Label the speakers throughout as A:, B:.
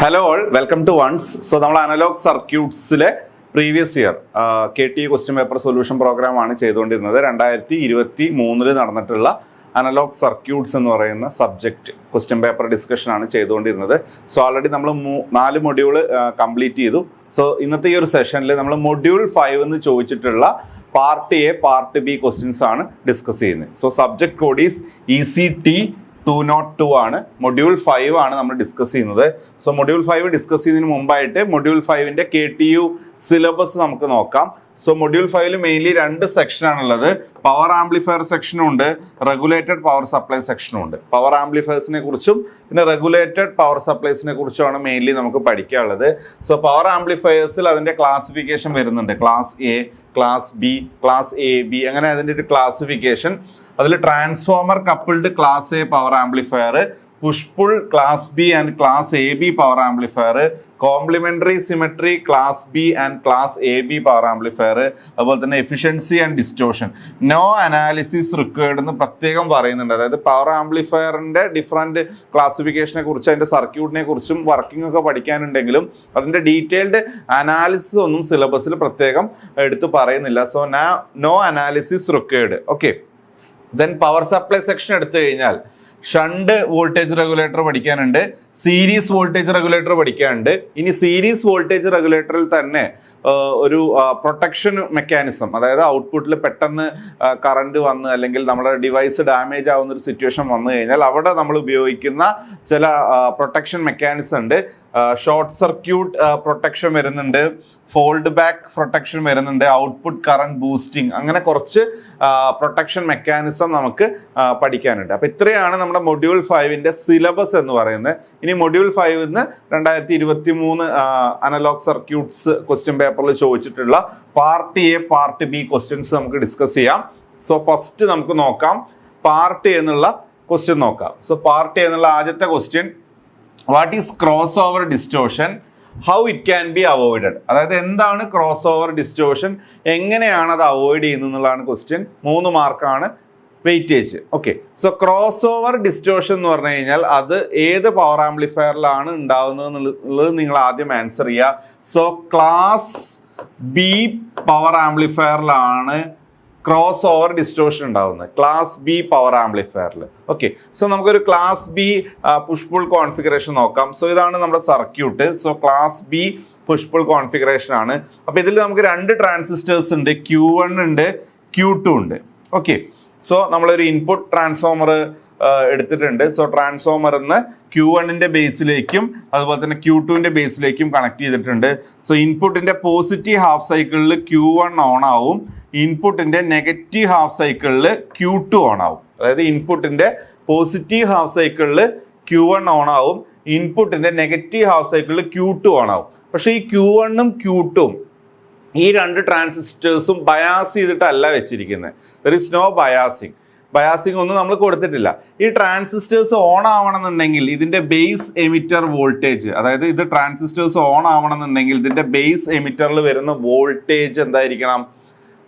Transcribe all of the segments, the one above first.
A: Hello all, welcome to ones. So നമ്മൾ analog സർക്യൂട്ട്സിലെ previous year KT question paper solution program ആണ് ചെയ്തുകൊണ്ടിരുന്നത്. 2023 നടന്നിട്ടുള്ള അനലോഗ് സർക്യൂട്ട്സ് എന്ന് പറയുന്ന സബ്ജക്റ്റ് ക്വസ്റ്റ്യൻ പേപ്പർ ഡിസ്കഷൻ ആണ് ചെയ്തുകൊണ്ടിരുന്നത്. സോ ഓൾറെഡി നമ്മൾ 4 മൊഡ്യൂൾ കംപ്ലീറ്റ് ചെയ്തു. സോ ഇന്നത്തെ ഈ ഒരു സെഷനിൽ നമ്മൾ മൊഡ്യൂൾ 5 എന്ന് ചോദിച്ചിട്ടുള്ള part A part B questions ആണ് ഡിസ്കസ് ചെയ്യുന്നത്. So subject code is ECT 202 ആണ്. മൊഡ്യൂൾ 5 ആണ് നമ്മൾ ഡിസ്കസ് ചെയ്യുന്നത്. സോ മൊഡ്യൂൾ 5 ഡിസ്കസ് ചെയ്യുന്നതിന് മുമ്പായിട്ട് മൊഡ്യൂൾ 5ന്റെ KTU സിലബസ് നമുക്ക് നോക്കാം. സോ മൊഡ്യൂൾ 5ൽ മെയിൻലി 2 സെക്ഷൻ ആണുള്ളത്. പവർ ആംപ്ലിഫയർ സെക്ഷനും ഉണ്ട്, റെഗുലേറ്റഡ് പവർ സപ്ലൈ സെക്ഷനും ഉണ്ട്. പവർ ആംപ്ലിഫയേഴ്സിനെ കുറിച്ചും പിന്നെ റെഗുലേറ്റഡ് പവർ സപ്ലൈസിനെ കുറിച്ചുമാണ് മെയിൻലി നമുക്ക് പഠിക്കാനുള്ളത്. സോ പവർ ആംപ്ലിഫയേഴ്സിൽ അതിന്റെ ക്ലാസിഫിക്കേഷൻ വരുന്നുണ്ട്. Class A, class B, class AB, അങ്ങനെ അതിന്റെ ഒരു ക്ലാസിഫിക്കേഷൻ. അതിൽ transformer coupled class A power amplifier, push pull class B and class AB power amplifier, complementary symmetry class B and class AB power amplifier, അതുപോലെ തന്നെ efficiency and distortion. No analysis required എന്ന് പ്രത്യേകം പറയുന്നുണ്ട്. അതായത് power ആംപ്ലിഫയറിന്റെ different ക്ലാസിഫിക്കേഷനെ കുറിച്ച്, അതിന്റെ സർക്യൂട്ടിനെ കുറിച്ചും വർക്കിംഗ് ഒക്കെ പഠിക്കാനുണ്ടെങ്കിലും അതിന്റെ ഡീറ്റെയിൽഡ് അനാലിസിസ് ഒന്നും സിലബസിൽ പ്രത്യേകം എടുത്ത് പറയുന്നില്ല. So no analysis required. Okay, then power supply section എടുത്തു കഴിഞ്ഞാൽ ഷണ്ട് വോൾട്ടേജ് റെഗുലേറ്റർ പഠിക്കാനുണ്ട്, സീരീസ് വോൾട്ടേജ് റെഗുലേറ്റർ പഠിക്കാനുണ്ട്. ഇനി സീരീസ് വോൾട്ടേജ് റെഗുലേറ്ററിൽ തന്നെ ഒരു പ്രൊട്ടക്ഷൻ മെക്കാനിസം, അതായത് ഔട്ട്പുട്ടിൽ പെട്ടെന്ന് കറണ്ട് വന്ന് അല്ലെങ്കിൽ നമ്മുടെ ഡിവൈസ് ഡാമേജ് ആവുന്ന ഒരു സിറ്റുവേഷൻ വന്നു കഴിഞ്ഞാൽ അവിടെ നമ്മൾ ഉപയോഗിക്കുന്ന ചില പ്രൊട്ടക്ഷൻ മെക്കാനിസം ഉണ്ട്. ഷോർട്ട് സർക്യൂട്ട് പ്രൊട്ടക്ഷൻ വരുന്നുണ്ട്, ഫോൾഡ് ബാക്ക് പ്രൊട്ടക്ഷൻ വരുന്നുണ്ട്, ഔട്ട്പുട്ട് കറണ്ട് ബൂസ്റ്റിംഗ്, അങ്ങനെ കുറച്ച് പ്രൊട്ടക്ഷൻ മെക്കാനിസം നമുക്ക് പഠിക്കാനുണ്ട്. അപ്പൊ ഇത്രയാണ് നമ്മുടെ മൊഡ്യൂൾ 5ന്റെ സിലബസ് എന്ന് പറയുന്നത്. ഇനി മൊഡ്യൂൾ 5 2023 അനലോഗ് സർക്യൂട്ട്സ് ക്വസ്റ്റ്യൻ പേപ്പറിൽ ചോദിച്ചിട്ടുള്ള part A part B questions നമുക്ക് ഡിസ്കസ് ചെയ്യാം. സോ ഫസ്റ്റ് നമുക്ക് നോക്കാം, പാർട്ട് എ എന്നുള്ള ക്വസ്റ്റ്യൻ നോക്കാം. സോ പാർട്ട് എ എന്നുള്ള ആദ്യത്തെ question, what is cross over distortion, how it can be avoided. അതായത് എന്താണ് ക്രോസ് ഓവർ ഡിസ്റ്റോഷൻ, എങ്ങനെയാണ് അത് അവോയ്ഡ് ചെയ്യുന്നത് എന്നുള്ളതാണ് ക്വസ്റ്റ്യൻ. 3 മാർക്കാണ് weightage. Okay, so cross over distortion എന്ന് പറഞ്ഞു കഴിഞ്ഞാൽ അത് ഏത് പവർ ആംപ്ലിഫയറിലാണ് ഉണ്ടാവുന്നത് എന്നുള്ളത് നിങ്ങൾ ആദ്യം ആൻസർ ചെയ്യുക. സോ ക്ലാസ് ബി പവർ ആംപ്ലിഫയറിലാണ് ക്രോസ് ഓവർ ഡിസ്റ്റോഷൻ ഉണ്ടാവുന്നത്, ക്ലാസ് ബി പവർ ആംപ്ലിഫയറിൽ. ഓക്കെ, സോ നമുക്കൊരു class B push pull configuration നോക്കാം. സോ ഇതാണ് നമ്മുടെ circuit. So class B push pull configuration ആണ്. അപ്പൊ ഇതിൽ നമുക്ക് 2 ട്രാൻസിസ്റ്റേഴ്സ് ഉണ്ട്, Q1 ഉണ്ട്, Q2 ഉണ്ട്. ഓക്കെ, സോ നമ്മളൊരു ഇൻപുട്ട് ട്രാൻസ്ഫോമർ എടുത്തിട്ടുണ്ട്. സോ ട്രാൻസ്ഫോമറിന്ന് Q1ന്റെ ബേസിലേക്കും അതുപോലെ തന്നെ Q2ന്റെ ബേസിലേക്കും കണക്ട് ചെയ്തിട്ടുണ്ട്. സോ ഇൻപുട്ടിന്റെ പോസിറ്റീവ് ഹാഫ് സൈക്കിളിൽ Q1 ഓൺ ആവും, ഇൻപുട്ടിന്റെ നെഗറ്റീവ് ഹാഫ് സൈക്കിളിൽ Q2 ഓൺ ആവും. അതായത് ഇൻപുട്ടിന്റെ പോസിറ്റീവ് ഹാഫ് സൈക്കിളിൽ Q1 ഓൺ ആവും, ഇൻപുട്ടിന്റെ നെഗറ്റീവ് ഹാഫ് സൈക്കിളിൽ Q2 ഓൺ ആവും. പക്ഷെ ഈ Q1ഉം Q2ഉം ഈ 2 ട്രാൻസിസ്റ്റേഴ്സും ബയാസ് ചെയ്തിട്ടല്ല വെച്ചിരിക്കുന്നത്. ദർ ഇസ് നോ ബയാസിങ് ഒന്നും നമ്മൾ കൊടുത്തിട്ടില്ല. ഈ ട്രാൻസിസ്റ്റേഴ്സ് ഓൺ ആവണമെന്നുണ്ടെങ്കിൽ ഇതിന്റെ ബേസ് എമിറ്റർ വോൾട്ടേജ്, അതായത് ഇത് ട്രാൻസിസ്റ്റേഴ്സ് ഓൺ ആവണമെന്നുണ്ടെങ്കിൽ ഇതിന്റെ ബേസ് എമിറ്ററിൽ വരുന്ന വോൾട്ടേജ് എന്തായിരിക്കണം,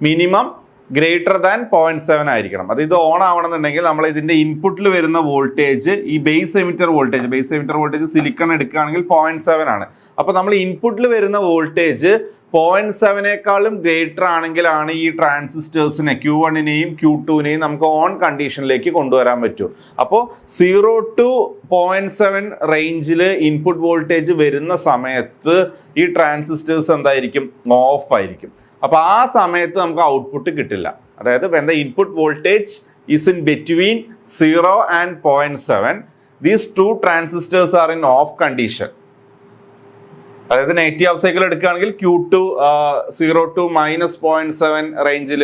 A: മിനിമം ഗ്രേറ്റർ ദാൻ 0.7 ആയിരിക്കണം. അത് ഇത് ഓൺ ആവണമെന്നുണ്ടെങ്കിൽ നമ്മൾ ഇതിന്റെ ഇൻപുട്ടിൽ വരുന്ന വോൾട്ടേജ്, ഈ ബേസ് എമിറ്റർ വോൾട്ടേജ് സിലിക്കൺ എടുക്കുകയാണെങ്കിൽ 0.7 ആണ്. അപ്പൊ നമ്മൾ ഇൻപുട്ടിൽ വരുന്ന വോൾട്ടേജ് 0.7നേക്കാളും ഗ്രേറ്റർ ആണെങ്കിലാണ് ഈ ട്രാൻസിസ്റ്റേഴ്സിനെ Q1നെയും Q2നെയും നമുക്ക് ഓൺ കണ്ടീഷനിലേക്ക് കൊണ്ടുവരാൻ പറ്റൂ. അപ്പോൾ 0 to 0.7 റേഞ്ചിൽ ഇൻപുട്ട് വോൾട്ടേജ് വരുന്ന സമയത്ത് ഈ ട്രാൻസിസ്റ്റേഴ്സ് എന്തായിരിക്കും, ഓഫ് ആയിരിക്കും. അപ്പൊ ആ സമയത്ത് നമുക്ക് ഔട്ട്പുട്ട് കിട്ടില്ല. അതായത് when the input voltage is in between 0 and 0.7, these 2 transistors are in off condition. അതായത് നെഗറ്റീവ് ഹാഫ് സൈക്കിൾ എടുക്കുകയാണെങ്കിൽ Q2 0 to -0.7 റേഞ്ചിൽ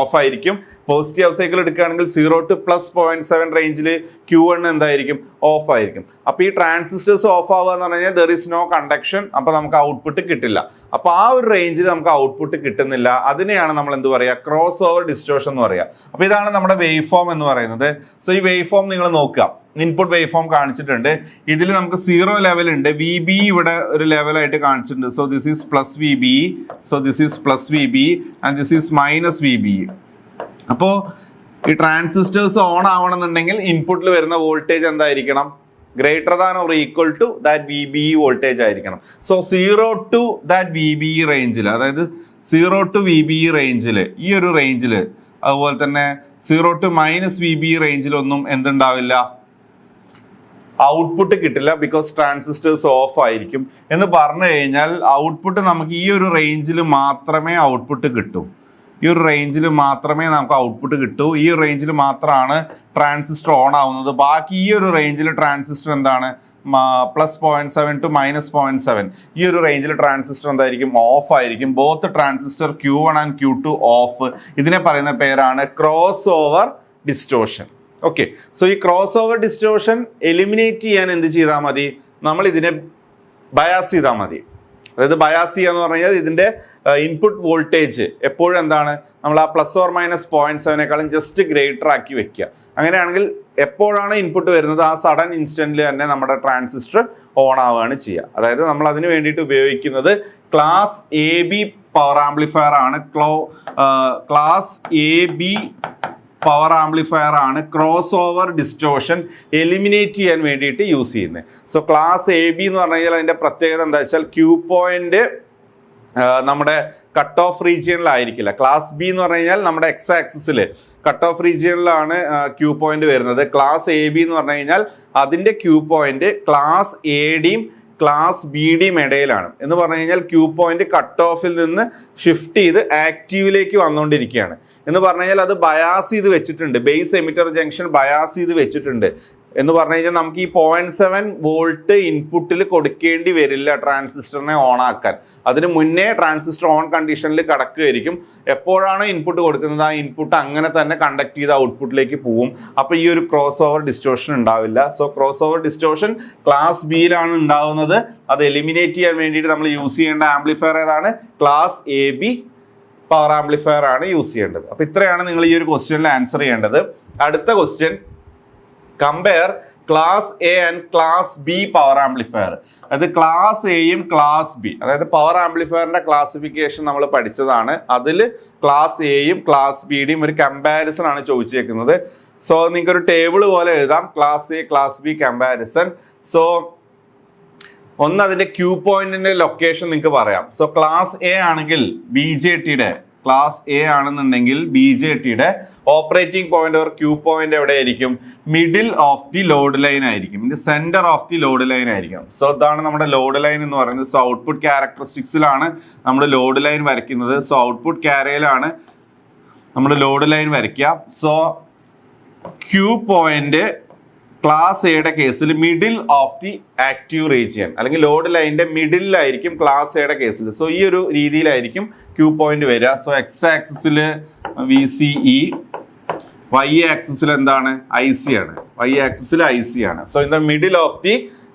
A: ഓഫ് ആയിരിക്കും. പോസിറ്റീവ് ഹാഫ് സൈക്കിൾ എടുക്കുകയാണെങ്കിൽ 0 to +0.7 റേഞ്ചിൽ Q1 എന്തായിരിക്കും, ഓഫ് ആയിരിക്കും. അപ്പൊ ഈ ട്രാൻസിസ്റ്റേഴ്സ് ഓഫ് ആവുക എന്ന് പറഞ്ഞു കഴിഞ്ഞാൽ ദർ ഇസ് നോ കണ്ടക്ഷൻ, അപ്പൊ നമുക്ക് ഔട്ട്പുട്ട് കിട്ടില്ല. അപ്പൊ ആ ഒരു റേഞ്ചിൽ നമുക്ക് ഔട്ട്പുട്ട് കിട്ടുന്നില്ല. അതിനെയാണ് നമ്മൾ എന്ത് പറയുക, ക്രോസ് ഓവർ ഡിസ്റ്റോഷൻ എന്ന് പറയുക. അപ്പൊ ഇതാണ് നമ്മുടെ വേവ് ഫോം എന്ന് പറയുന്നത്. സോ ഈ വേവ് ഫോം നിങ്ങൾ നോക്കുക, ഇൻപുട്ട് വേവ് ഫോം കാണിച്ചിട്ടുണ്ട്. ഇതിൽ നമുക്ക് 0 ലെവൽ ഉണ്ട്, VB ഇവിടെ ഒരു ലെവലായിട്ട് കാണിച്ചിട്ടുണ്ട്. So this is +VB, so this is +VB and this is -VB. അപ്പോൾ ഈ ട്രാൻസിസ്റ്റേഴ്സ് ഓൺ ആവണമെന്നുണ്ടെങ്കിൽ ഇൻപുട്ടിൽ വരുന്ന വോൾട്ടേജ് എന്തായിരിക്കണം, greater than or equal to that VBE voltage ആയിരിക്കണം. സോ 0 ടു ദാറ്റ് VBE റേഞ്ചിൽ, അതായത് 0 ടു VBE റേഞ്ചിൽ, ഈ ഒരു റേഞ്ചിൽ, അതുപോലെ തന്നെ 0 ടു -VBE റേഞ്ചിലൊന്നും എന്തുണ്ടാവില്ല, ഔട്ട്പുട്ട് കിട്ടില്ല. ബിക്കോസ് ട്രാൻസിസ്റ്റേഴ്സ് ഓഫ് ആയിരിക്കും. എന്ന് പറഞ്ഞു കഴിഞ്ഞാൽ ഔട്ട്പുട്ട് നമുക്ക് ഈ ഒരു റേഞ്ചിൽ മാത്രമേ ഔട്ട്പുട്ട് കിട്ടൂ. ഈ ഒരു റേഞ്ചിൽ മാത്രമേ നമുക്ക് ഔട്ട്പുട്ട് കിട്ടൂ. ഈ ഒരു റേഞ്ചിൽ മാത്രമാണ് ട്രാൻസിസ്റ്റർ ഓൺ ആവുന്നത്. ബാക്കി ഈ ഒരു റേഞ്ചിൽ ട്രാൻസിസ്റ്റർ എന്താണ്, +0.7 ടു -0.7, ഈ ഒരു റേഞ്ചിൽ ട്രാൻസിസ്റ്റർ എന്തായിരിക്കും, ഓഫ് ആയിരിക്കും. Both transistor Q1 and Q2 of. ഇതിനെ പറയുന്ന പേരാണ് cross over distortion. Okay, so ഈ ക്രോസ് ഓവർ ഡിസ്റ്റോർഷൻ എലിമിനേറ്റ് ചെയ്യാൻ എന്ത് ചെയ്താൽ മതി, നമ്മൾ ഇതിനെ ബയാസ് ചെയ്താൽ മതി. അതായത് ബയാസ് ചെയ്യുക എന്ന് പറഞ്ഞു കഴിഞ്ഞാൽ ഇതിന്റെ ഇൻപുട്ട് വോൾട്ടേജ് എപ്പോഴും എന്താണ്, നമ്മൾ ആ +or-0.7 ജസ്റ്റ് ഗ്രേറ്റർ ആക്കി വെക്കുക. അങ്ങനെയാണെങ്കിൽ എപ്പോഴാണ് ഇൻപുട്ട് വരുന്നത് ആ സഡൻ ഇൻസ്റ്റന്റിൽ തന്നെ നമ്മുടെ ട്രാൻസിസ്റ്റർ ഓൺ ആവുകയാണ് ചെയ്യുക. അതായത് നമ്മൾ അതിന് വേണ്ടിയിട്ട് ഉപയോഗിക്കുന്നത് ക്ലാസ് AB പവർ ആംപ്ലിഫയർ ആണ്. ക്ലാസ് AB പവർ ആംപ്ലിഫയർ ആണ് ക്രോസ് ഓവർ ഡിസ്റ്റോർഷൻ എലിമിനേറ്റ് ചെയ്യാൻ വേണ്ടിയിട്ട് യൂസ് ചെയ്യുന്നത്. സോ ക്ലാസ് AB എന്ന് പറഞ്ഞു കഴിഞ്ഞാൽ അതിന്റെ പ്രത്യേകത എന്താ വെച്ചാൽ Q പോയിന്റ് നമ്മുടെ കട്ട് ഓഫ് റീജിയനിലായിരിക്കില്ല. ക്ലാസ് B എന്ന് പറഞ്ഞു കഴിഞ്ഞാൽ നമ്മുടെ X ആക്സിസിൽ കട്ട് ഓഫ് റീജിയനിലാണ് Q പോയിന്റ് വരുന്നത്. ക്ലാസ് AB എന്ന് പറഞ്ഞു കഴിഞ്ഞാൽ അതിന്റെ Q പോയിന്റ് ക്ലാസ് ADയും ക്ലാസ് BDയും ഇടയിലാണ്. എന്ന് പറഞ്ഞു കഴിഞ്ഞാൽ Q പോയിന്റ് കട്ട് ഓഫിൽ നിന്ന് ഷിഫ്റ്റ് ചെയ്ത് ആക്റ്റീവിലേക്ക് വന്നുകൊണ്ടിരിക്കുകയാണ്. എന്ന് പറഞ്ഞു കഴിഞ്ഞാൽ അത് ബയാസ് ചെയ്ത് വെച്ചിട്ടുണ്ട്, ബേസ് എമിറ്റർ ജംഗ്ഷൻ ബയാസ് ചെയ്ത് വെച്ചിട്ടുണ്ട്. എന്ന് പറഞ്ഞു കഴിഞ്ഞാൽ നമുക്ക് ഈ 0.7 വോൾട്ട് ഇൻപുട്ടിൽ കൊടുക്കേണ്ടി വരില്ല ട്രാൻസിസ്റ്ററിനെ ഓൺ ആക്കാൻ. അതിന് മുന്നേ ട്രാൻസിസ്റ്റർ ഓൺ കണ്ടീഷനിൽ കിടക്കുകയായിരിക്കും. എപ്പോഴാണ് ഇൻപുട്ട് കൊടുക്കുന്നത് ആ ഇൻപുട്ട് അങ്ങനെ തന്നെ കണ്ടക്ട് ചെയ്ത് ഔട്ട്പുട്ടിലേക്ക് പോകും. അപ്പോൾ ഈ ഒരു ക്രോസ് ഓവർ ഡിസ്റ്റോർഷൻ ഉണ്ടാവില്ല. So cross over distortion class ബിയിലാണ് ഉണ്ടാവുന്നത്. അത് എലിമിനേറ്റ് ചെയ്യാൻ വേണ്ടിയിട്ട് നമ്മൾ യൂസ് ചെയ്യേണ്ട ആംപ്ലിഫയർ ഏതാണ്, ക്ലാസ് AB പവർ ആംപ്ലിഫയർ ആണ് യൂസ് ചെയ്യേണ്ടത്. അപ്പൊ ഇത്രയാണ് നിങ്ങൾ ഈ ഒരു ക്വസ്റ്റ്യനിൽ ആൻസർ ചെയ്യേണ്ടത്. അടുത്ത question, compare class A and class B power amplifier. അതായത് ക്ലാസ് Aയും ക്ലാസ് B, അതായത് പവർ ആംപ്ലിഫയറിന്റെ ക്ലാസിഫിക്കേഷൻ നമ്മൾ പഠിച്ചതാണ്. അതിൽ ക്ലാസ് Aയും ക്ലാസ് Bയുടെയും ഒരു കമ്പാരിസൺ ആണ് ചോദിച്ചേക്കുന്നത്. സോ നിങ്ങൾക്ക് ഒരു ടേബിൾ പോലെ എഴുതാം, class A class B comparison. So ഒന്ന് അതിന്റെ Q പോയിന്റിന്റെ ലൊക്കേഷൻ നിങ്ങൾക്ക് പറയാം. സോ ക്ലാസ് A ആണെങ്കിൽ BJTയുടെ, ക്ലാസ് A ആണെന്നുണ്ടെങ്കിൽ BJTയുടെ operating point or Q point എവിടെയായിരിക്കും, middle of the load line ആയിരിക്കും, ഇതിന്റെ centre of the load line ആയിരിക്കും. സോ ഇതാണ് നമ്മുടെ ലോഡ് ലൈൻ എന്ന് പറയുന്നത്. സോ ഔട്ട്പുട്ട് ക്യാരക്ടറിസ്റ്റിക്സിലാണ് നമ്മൾ ലോഡ് ലൈൻ വരയ്ക്കുന്നത്. സോ ഔട്ട്പുട്ട് ക്യാരയിലാണ് നമ്മൾ ലോഡ് ലൈൻ വരയ്ക്കുക. സോ Q പോയിന്റ് ക്ലാസ് എയുടെ കേസിൽ middle of the active region, അല്ലെങ്കിൽ ലോഡ് ലൈനിന്റെ മിഡിലായിരിക്കും ക്ലാസ് എയുടെ കേസിൽ. സോ ഈ ഒരു രീതിയിലായിരിക്കും Q പോയിന്റ് വരിക. സോ X ആക്സിസിൽ VCE, Y ആക്സിസിൽ എന്താണ്, IC ആണ്, Y ആക്സിസിൽ IC ആണ്. So in the middle of the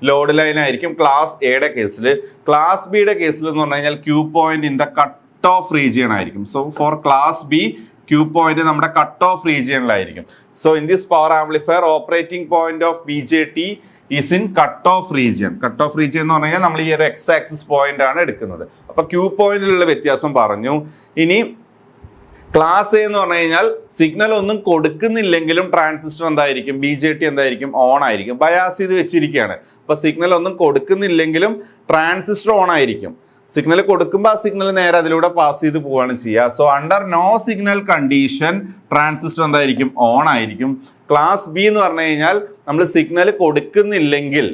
A: load line ആയിരിക്കും ക്ലാസ് എയുടെ കേസിൽ. ക്ലാസ് ബിയുടെ കേസിൽ എന്ന് പറഞ്ഞു കഴിഞ്ഞാൽ Q point in the cut off region ആയിരിക്കും. So for class B Q point നമ്മുടെ കട്ട് ഓഫ് റീജിയനിലായിരിക്കും. So in this power amplifier operating point of BJT is in cut off region. Cut off region എന്ന് പറഞ്ഞു കഴിഞ്ഞാൽ നമ്മൾ ഈ ഒരു X axis point ആണ് എടുക്കുന്നത്. അപ്പൊ Q പോയിന്റിലുള്ള വ്യത്യാസം പറഞ്ഞു. ഇനി ക്ലാസ് A എന്ന് പറഞ്ഞു കഴിഞ്ഞാൽ സിഗ്നൽ ഒന്നും കൊടുക്കുന്നില്ലെങ്കിലും ട്രാൻസിസ്റ്റർ എന്തായിരിക്കും, BJT എന്തായിരിക്കും, ഓൺ ആയിരിക്കും, ബയാസ് ചെയ്ത് വെച്ചിരിക്കുകയാണ്. അപ്പൊ സിഗ്നൽ ഒന്നും കൊടുക്കുന്നില്ലെങ്കിലും ട്രാൻസിസ്റ്റർ ഓൺ ആയിരിക്കും. സിഗ്നൽ കൊടുക്കുമ്പോൾ ആ സിഗ്നൽ നേരെ അതിലൂടെ പാസ് ചെയ്ത് പോവുകയാണ് ചെയ്യുക. So under no signal condition transistor എന്തായിരിക്കും, ഓൺ ആയിരിക്കും. ക്ലാസ് B എന്ന് പറഞ്ഞു കഴിഞ്ഞാൽ നമ്മൾ സിഗ്നൽ കൊടുക്കുന്നില്ലെങ്കിൽ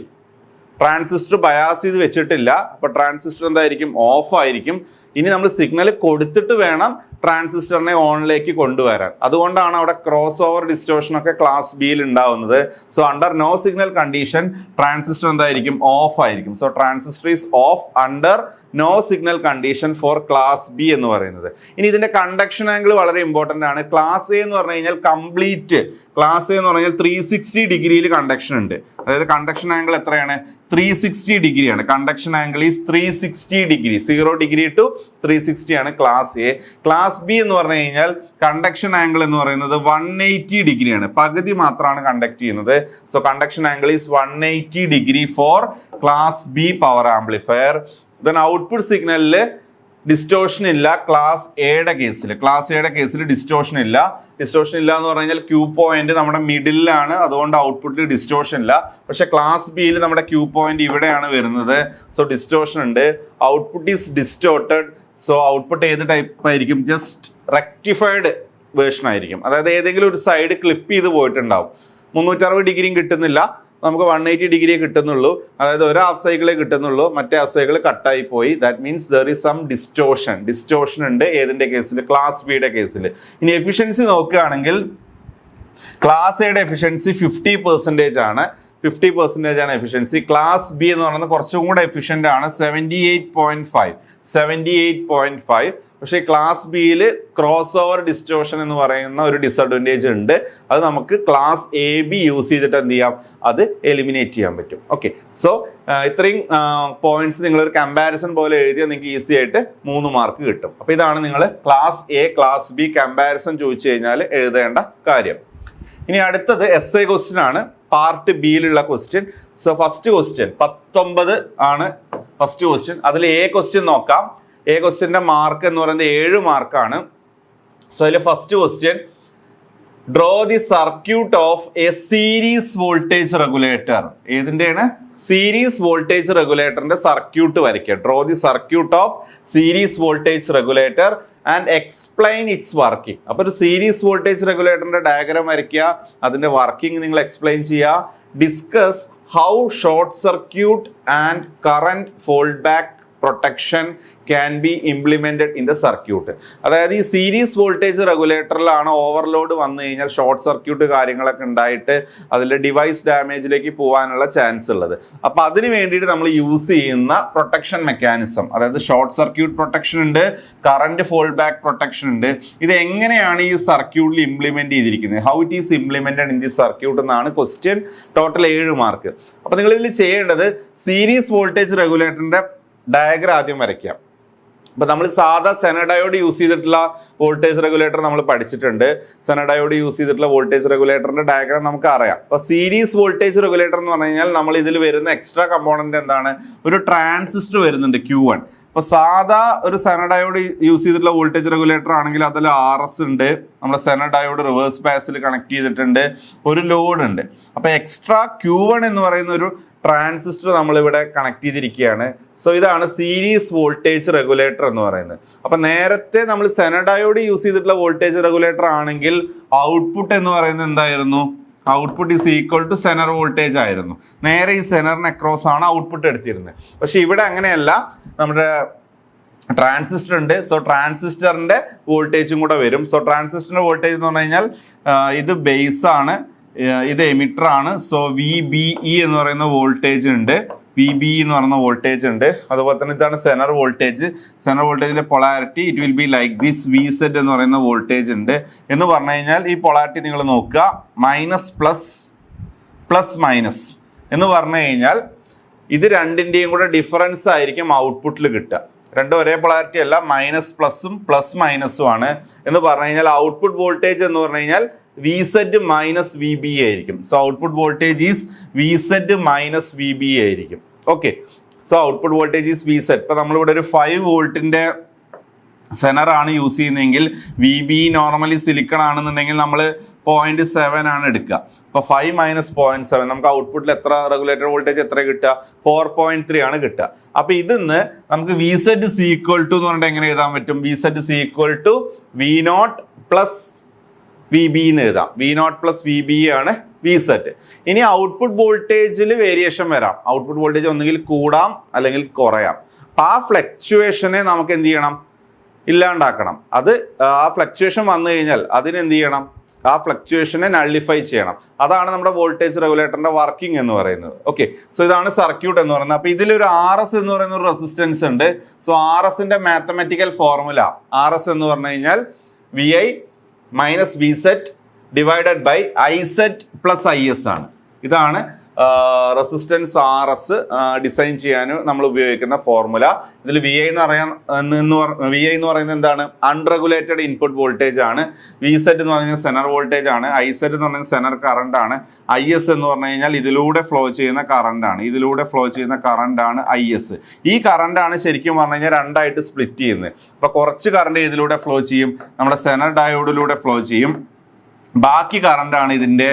A: ട്രാൻസിസ്റ്റർ ബയാസ് ചെയ്ത് വെച്ചിട്ടില്ല, അപ്പൊ ട്രാൻസിസ്റ്റർ എന്തായിരിക്കും, ഓഫ് ആയിരിക്കും. ഇനി നമ്മൾ സിഗ്നൽ കൊടുത്തിട്ട് വേണം ട്രാൻസിസ്റ്ററിനെ ഓണിലേക്ക് കൊണ്ടുവരാൻ. അതുകൊണ്ടാണ് അവിടെ ക്രോസ് ഓവർ ഡിസ്റ്റോർഷൻ ഒക്കെ ക്ലാസ് ബിയിൽ ഉണ്ടാവുന്നത്. So under no signal condition transistor എന്തായിരിക്കും, ഓഫ് ആയിരിക്കും. So transistor is off under no signal condition for class B എന്ന് പറയുന്നത്. ഇനി ഇതിന്റെ കണ്ടക്ഷൻ ആംഗിൾ വളരെ ഇമ്പോർട്ടന്റ് ആണ്. ക്ലാസ് എ എന്ന് പറഞ്ഞു കഴിഞ്ഞാൽ കംപ്ലീറ്റ്, ക്ലാസ് എ എന്ന് പറഞ്ഞാൽ 360 ഡിഗ്രിയിൽ കണ്ടക്ഷൻ ഉണ്ട്. അതായത് കണ്ടക്ഷൻ ആംഗിൾ എത്രയാണ്, 360 ഡിഗ്രിയാണ്. Conduction angle is 360 degree, 0 degree to 360 ആണ് ക്ലാസ് എ. ക്ലാസ് ബി എന്ന് പറഞ്ഞു കഴിഞ്ഞാൽ കണ്ടക്ഷൻ ആംഗിൾ എന്ന് പറയുന്നത് 180 ഡിഗ്രിയാണ്, പകുതി മാത്രമാണ് കണ്ടക്ട് ചെയ്യുന്നത്. So conduction angle is 180 degree for class B power amplifier. Then output സിഗ്നലില് ഡിസ്റ്റോഷൻ ഇല്ല ക്ലാസ് എയുടെ കേസിൽ ഡിസ്റ്റോഷൻ ഇല്ല എന്ന് പറഞ്ഞു കഴിഞ്ഞാൽ ക്യൂ പോയിന്റ് നമ്മുടെ മിഡിലാണ്, അതുകൊണ്ട് ഔട്ട്പുട്ടിൽ ഡിസ്റ്റോഷൻ ഇല്ല. പക്ഷെ ക്ലാസ് ബിയിൽ നമ്മുടെ ക്യൂ പോയിന്റ് ഇവിടെയാണ് വരുന്നത്, സോ ഡിസ്റ്റോഷൻ ഉണ്ട്. Output is distorted, so output ഏത് ടൈപ്പ് ആയിരിക്കും? ജസ്റ്റ് റെക്ടിഫൈഡ് വേർഷൻ ആയിരിക്കും. അതായത് ഏതെങ്കിലും ഒരു സൈഡ് ക്ലിപ്പ് ചെയ്ത് പോയിട്ടുണ്ടാവും. 360 ഡിഗ്രിയും കിട്ടുന്നില്ല, നമുക്ക് 180 ഡിഗ്രിയെ കിട്ടുന്നുള്ളൂ. അതായത് ഒരു ഹാഫ് സൈക്കിളേ കിട്ടുന്നുള്ളൂ, മറ്റേ ഹാഫ് സൈക്കിൾ കട്ടായി പോയി. That means there is some distortion ഉണ്ട്. ഏതിന്റെ കേസിൽ? ക്ലാസ് ബിയുടെ കേസിൽ. ഇനി എഫിഷ്യൻസി നോക്കുകയാണെങ്കിൽ ക്ലാസ് എയുടെ എഫിഷ്യൻസി 50% ആണ്. 50% ആണ് എഫിഷ്യൻസി. ക്ലാസ് ബി എന്ന് പറയുന്നത് കുറച്ചും കൂടെ എഫിഷ്യന്റ് ആണ്, 78.5. പക്ഷേ ക്ലാസ് ബിയിൽ ക്രോസ് ഓവർ ഡിസ്റ്റോഷൻ എന്ന് പറയുന്ന ഒരു ഡിസഡ്വാൻറ്റേജ് ഉണ്ട്. അത് നമുക്ക് ക്ലാസ് എ ബി യൂസ് ചെയ്തിട്ട് എന്ത് ചെയ്യാം? അത് എലിമിനേറ്റ് ചെയ്യാൻ പറ്റും. ഓക്കെ, സോ ഇത്രയും പോയിന്റ്സ് നിങ്ങളൊരു കമ്പാരിസൺ പോലെ എഴുതിയാൽ നിങ്ങൾക്ക് ഈസി ആയിട്ട് 3 മാർക്ക് കിട്ടും. അപ്പോൾ ഇതാണ് നിങ്ങൾ class A class B comparison ചോദിച്ചു കഴിഞ്ഞാൽ എഴുതേണ്ട കാര്യം. ഇനി അടുത്തത് എസ്ഐ ക്വസ്റ്റ്യൻ ആണ്, പാർട്ട് ബിയിലുള്ള ക്വസ്റ്റ്യൻ. സോ ഫസ്റ്റ് ക്വസ്റ്റ്യൻ 19 ആണ് ഫസ്റ്റ് ക്വസ്റ്റ്യൻ. അതിൽ എ ക്വസ്റ്റ്യൻ നോക്കാം. എ ക്വസ്റ്റ്യന്റെ മാർക്ക് എന്ന് പറയുന്നത് 7 മാർക്കാണ്. സോ അതിൽ first question, draw the circuit of a series voltage regulator. ഏതിന്റെയാണ്? സീരീസ് വോൾട്ടേജ് റെഗുലേറ്ററിന്റെ സർക്യൂട്ട് വരയ്ക്കുക. Draw the circuit of series voltage regulator and explain its working. അപ്പൊ ഒരു സീരീസ് വോൾട്ടേജ് റെഗുലേറ്ററിന്റെ ഡയഗ്രാം വരയ്ക്കുക, അതിന്റെ വർക്കിംഗ് നിങ്ങൾ എക്സ്പ്ലെയിൻ ചെയ്യുക. Discuss how short circuit and current fold back protection can be implemented in the circuit. അതായത് ഈ series voltage റെഗുലേറ്ററിലാണ് overload വന്നു കഴിഞ്ഞാൽ ഷോർട്ട് സർക്യൂട്ട് കാര്യങ്ങളൊക്കെ ഉണ്ടായിട്ട് അതിൽ ഡിവൈസ് ഡാമേജിലേക്ക് പോകാനുള്ള ചാൻസ് ഉള്ളത്. അപ്പൊ അതിന് വേണ്ടിയിട്ട് നമ്മൾ യൂസ് ചെയ്യുന്ന പ്രൊട്ടക്ഷൻ മെക്കാനിസം, അതായത് ഷോർട്ട് സർക്യൂട്ട് പ്രൊട്ടക്ഷൻ ഉണ്ട്, കറന്റ് ഫോൾ ബാക്ക് പ്രൊട്ടക്ഷൻ ഉണ്ട്. ഇത് എങ്ങനെയാണ് ഈ സർക്യൂട്ടിൽ ഇംപ്ലിമെന്റ് ചെയ്തിരിക്കുന്നത്? How it is implemented in the circuit എന്നാണ് ക്വസ്റ്റ്യൻ. Total 7 mark. അപ്പൊ നിങ്ങൾ ഇതിൽ ചെയ്യേണ്ടത് സീരീസ് വോൾട്ടേജ് റെഗുലേറ്ററിന്റെ ഡയഗ്രാം ആദ്യം വരയ്ക്കാം. അപ്പൊ നമ്മൾ സാധാ സെനഡയോഡ് യൂസ് ചെയ്തിട്ടുള്ള വോൾട്ടേജ് റെഗുലേറ്റർ നമ്മൾ പഠിച്ചിട്ടുണ്ട്. സെനഡയോഡ് യൂസ് ചെയ്തിട്ടുള്ള വോൾട്ടേജ് റെഗുലേറ്ററിന്റെ ഡയഗ്രാം നമുക്ക് അറിയാം. അപ്പൊ സീരീസ് വോൾട്ടേജ് റെഗുലേറ്റർ എന്ന് പറഞ്ഞു കഴിഞ്ഞാൽ നമ്മൾ ഇതിൽ വരുന്ന എക്സ്ട്രാ കമ്പോണന്റ് എന്താണ്? ഒരു ട്രാൻസിസ്റ്റർ വരുന്നുണ്ട്, Q1. അപ്പൊ സാധാ ഒരു സെനഡയോഡ് യൂസ് ചെയ്തിട്ടുള്ള വോൾട്ടേജ് റെഗുലേറ്റർ ആണെങ്കിൽ അതിൽ RS ഉണ്ട്, നമ്മുടെ സെനഡയോഡ് റിവേഴ്സ് ബയസിൽ കണക്ട് ചെയ്തിട്ടുണ്ട്, ഒരു ലോഡ് ഉണ്ട്. അപ്പൊ എക്സ്ട്രാ Q1 എന്ന് പറയുന്ന ഒരു ട്രാൻസിസ്റ്റർ നമ്മൾ ഇവിടെ കണക്ട് ചെയ്തിരിക്കുകയാണ്. സോ ഇതാണ് സീരീസ് വോൾട്ടേജ് റെഗുലേറ്റർ എന്ന് പറയുന്നത്. അപ്പൊ നേരത്തെ നമ്മൾ സെനഡയോഡ് യൂസ് ചെയ്തിട്ടുള്ള വോൾട്ടേജ് റെഗുലേറ്റർ ആണെങ്കിൽ ഔട്ട്പുട്ട് എന്ന് പറയുന്നത് എന്തായിരുന്നു? Output is equal to zener voltage ആയിരുന്നു. നേരെ ഈ സെനറിന് അക്രോസ് ആണ് ഔട്ട്പുട്ട് എടുത്തിരുന്നത്. പക്ഷെ ഇവിടെ അങ്ങനെയല്ല, നമ്മുടെ ട്രാൻസിസ്റ്റർ ഉണ്ട്. സോ ട്രാൻസിസ്റ്ററിന്റെ വോൾട്ടേജും കൂടെ വരും. സോ ട്രാൻസിസ്റ്ററിന്റെ വോൾട്ടേജ് എന്ന് പറഞ്ഞു കഴിഞ്ഞാൽ ഇത് ബേസ് ആണ്, ഇത് എമിറ്റർ ആണ്. സോ VBE എന്ന് പറയുന്ന വോൾട്ടേജ് ഉണ്ട്, VBE എന്ന് പറയുന്ന വോൾട്ടേജ് ഉണ്ട്. അതുപോലെ തന്നെ ഇതാണ് സെനർ വോൾട്ടേജ്. സെനർ വോൾട്ടേജിന്റെ polarity it will be like this. VZ എന്ന് പറയുന്ന വോൾട്ടേജ് ഉണ്ട് എന്ന് പറഞ്ഞു കഴിഞ്ഞാൽ ഈ പൊളാരിറ്റി നിങ്ങൾ നോക്കുക, മൈനസ് പ്ലസ് പ്ലസ് മൈനസ് എന്ന് പറഞ്ഞു കഴിഞ്ഞാൽ ഇത് രണ്ടിന്റെയും കൂടെ ഡിഫറൻസ് ആയിരിക്കും ഔട്ട്പുട്ടിൽ കിട്ടുക. രണ്ടും ഒരേ പൊളാരിറ്റി അല്ല, മൈനസ് പ്ലസും പ്ലസ് മൈനസും ആണ് എന്ന് പറഞ്ഞു കഴിഞ്ഞാൽ ഔട്ട്പുട്ട് വോൾട്ടേജ് എന്ന് പറഞ്ഞു കഴിഞ്ഞാൽ VZ മൈനസ് VBE ആയിരിക്കും. So output voltage is VZ minus VBE ആയിരിക്കും. Okay, so output voltage is VZ. ഇപ്പൊ നമ്മളിവിടെ ഒരു 5 വോൾട്ടിന്റെ സെനർ ആണ് യൂസ് ചെയ്യുന്നതെങ്കിൽ VBE നോർമലി സിലിക്കൺ ആണെന്നുണ്ടെങ്കിൽ നമ്മൾ 0.7 ആണ് എടുക്കുക. അപ്പൊ 5 മൈനസ് 0.7 നമുക്ക് ഔട്ട്പുട്ടിൽ എത്ര റെഗുലേറ്റർ വോൾട്ടേജ് എത്ര കിട്ടുക? 4.3 ആണ് കിട്ടുക. അപ്പൊ ഇതിന്ന് നമുക്ക് VZ is equal to എന്ന് പറഞ്ഞിട്ട് എങ്ങനെ എഴുതാൻ പറ്റും? VZ is equal to V0 plus VBE എന്ന് എഴുതാം. V0 പ്ലസ് VBE ആണ് VZ. ഇനി ഔട്ട്പുട്ട് വോൾട്ടേജിൽ വേരിയേഷൻ വരാം. ഔട്ട്പുട്ട് വോൾട്ടേജ് ഒന്നുകിൽ കൂടാം അല്ലെങ്കിൽ കുറയാം. അപ്പൊ ആ ഫ്ലക്ച്വേഷനെ നമുക്ക് എന്ത് ചെയ്യണം? ഇല്ലാണ്ടാക്കണം. അത് ആ ഫ്ലക്ച്വേഷൻ വന്നു കഴിഞ്ഞാൽ അതിനെന്ത് ചെയ്യണം? ആ ഫ്ലക്ച്വേഷനെ നള്ളിഫൈ ചെയ്യണം. അതാണ് നമ്മുടെ വോൾട്ടേജ് റെഗുലേറ്ററിന്റെ വർക്കിംഗ് എന്ന് പറയുന്നത്. ഓക്കെ, സോ ഇതാണ് സർക്യൂട്ട് എന്ന് പറയുന്നത്. അപ്പൊ ഇതിലൊരു RS എന്ന് പറയുന്ന ഒരു റെസിസ്റ്റൻസ് ഉണ്ട്. സോ RSന്റെ മാത്തമാറ്റിക്കൽ ഫോർമുല RS എന്ന് പറഞ്ഞു കഴിഞ്ഞാൽ VI minus VZ divided by IZ plus IS ആണ്. ഇതാണ് റെസിസ്റ്റൻസ് RS ഡിസൈൻ ചെയ്യാൻ നമ്മൾ ഉപയോഗിക്കുന്ന ഫോർമുല. ഇതിൽ VI എന്ന് പറയുന്നത് എന്താണ്? അൺറെഗുലേറ്റഡ് ഇൻപുട്ട് വോൾട്ടേജ് ആണ്. VZ എന്ന് പറയുന്നത് സെനർ വോൾട്ടേജ് ആണ്. IZ എന്ന് പറയുന്നത് സെനർ കറണ്ട് ആണ്. IS എന്ന് പറഞ്ഞു കഴിഞ്ഞാൽ ഇതിലൂടെ ഫ്ലോ ചെയ്യുന്ന കറണ്ട് ആണ്. IS. ഈ കറണ്ട് ആണ് ശരിക്കും പറഞ്ഞു കഴിഞ്ഞാൽ രണ്ടായിട്ട് സ്പ്ലിറ്റ് ചെയ്യുന്നത്. അപ്പൊ കുറച്ച് കറണ്ട് ഇതിലൂടെ ഫ്ലോ ചെയ്യും, നമ്മുടെ സെനർ ഡയോഡിലൂടെ ഫ്ലോ ചെയ്യും. ബാക്കി കറണ്ടാണ് ഇതിന്റെ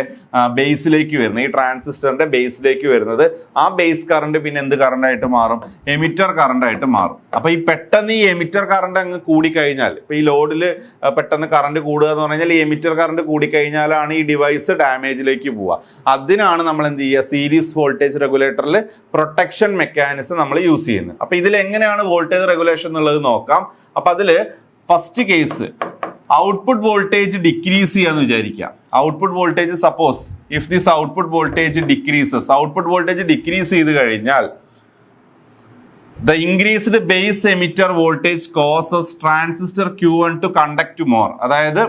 A: ബേസിലേക്ക് വരുന്നത്, ഈ ട്രാൻസിസ്റ്ററിന്റെ ബേസിലേക്ക് വരുന്നത്. ആ ബേസ് കറണ്ട് പിന്നെ എന്ത് കറണ്ട് ആയിട്ട് മാറും? എമിറ്റർ കറണ്ട് ആയിട്ട് മാറും. അപ്പൊ ഈ പെട്ടെന്ന് ഈ എമിറ്റർ കറണ്ട് അങ്ങ് കൂടിക്കഴിഞ്ഞാൽ, ഇപ്പൊ ഈ ലോഡിൽ പെട്ടെന്ന് കറണ്ട് കൂടുക എന്ന് പറഞ്ഞാൽ ഈ എമിറ്റർ കറണ്ട് കൂടിക്കഴിഞ്ഞാലാണ് ഈ ഡിവൈസ് ഡാമേജിലേക്ക് പോവുക. അതിനാണ് നമ്മൾ എന്ത് ചെയ്യുക? സീരീസ് വോൾട്ടേജ് റെഗുലേറ്ററിൽ പ്രൊട്ടക്ഷൻ മെക്കാനിസം നമ്മൾ യൂസ് ചെയ്യുന്നത്. അപ്പൊ ഇതിൽ എങ്ങനെയാണ് വോൾട്ടേജ് റെഗുലേഷൻ എന്നുള്ളത് നോക്കാം. അപ്പൊ അതില് first case output voltage decrease ചെയ്യാന്ന് വിചാരിക്കാം. Output voltage suppose if this output voltage decreases, output voltage decrease ചെയ്ത് കഴിഞ്ഞാൽ the increased base emitter voltage causes transistor Q1 to conduct more. അതായത്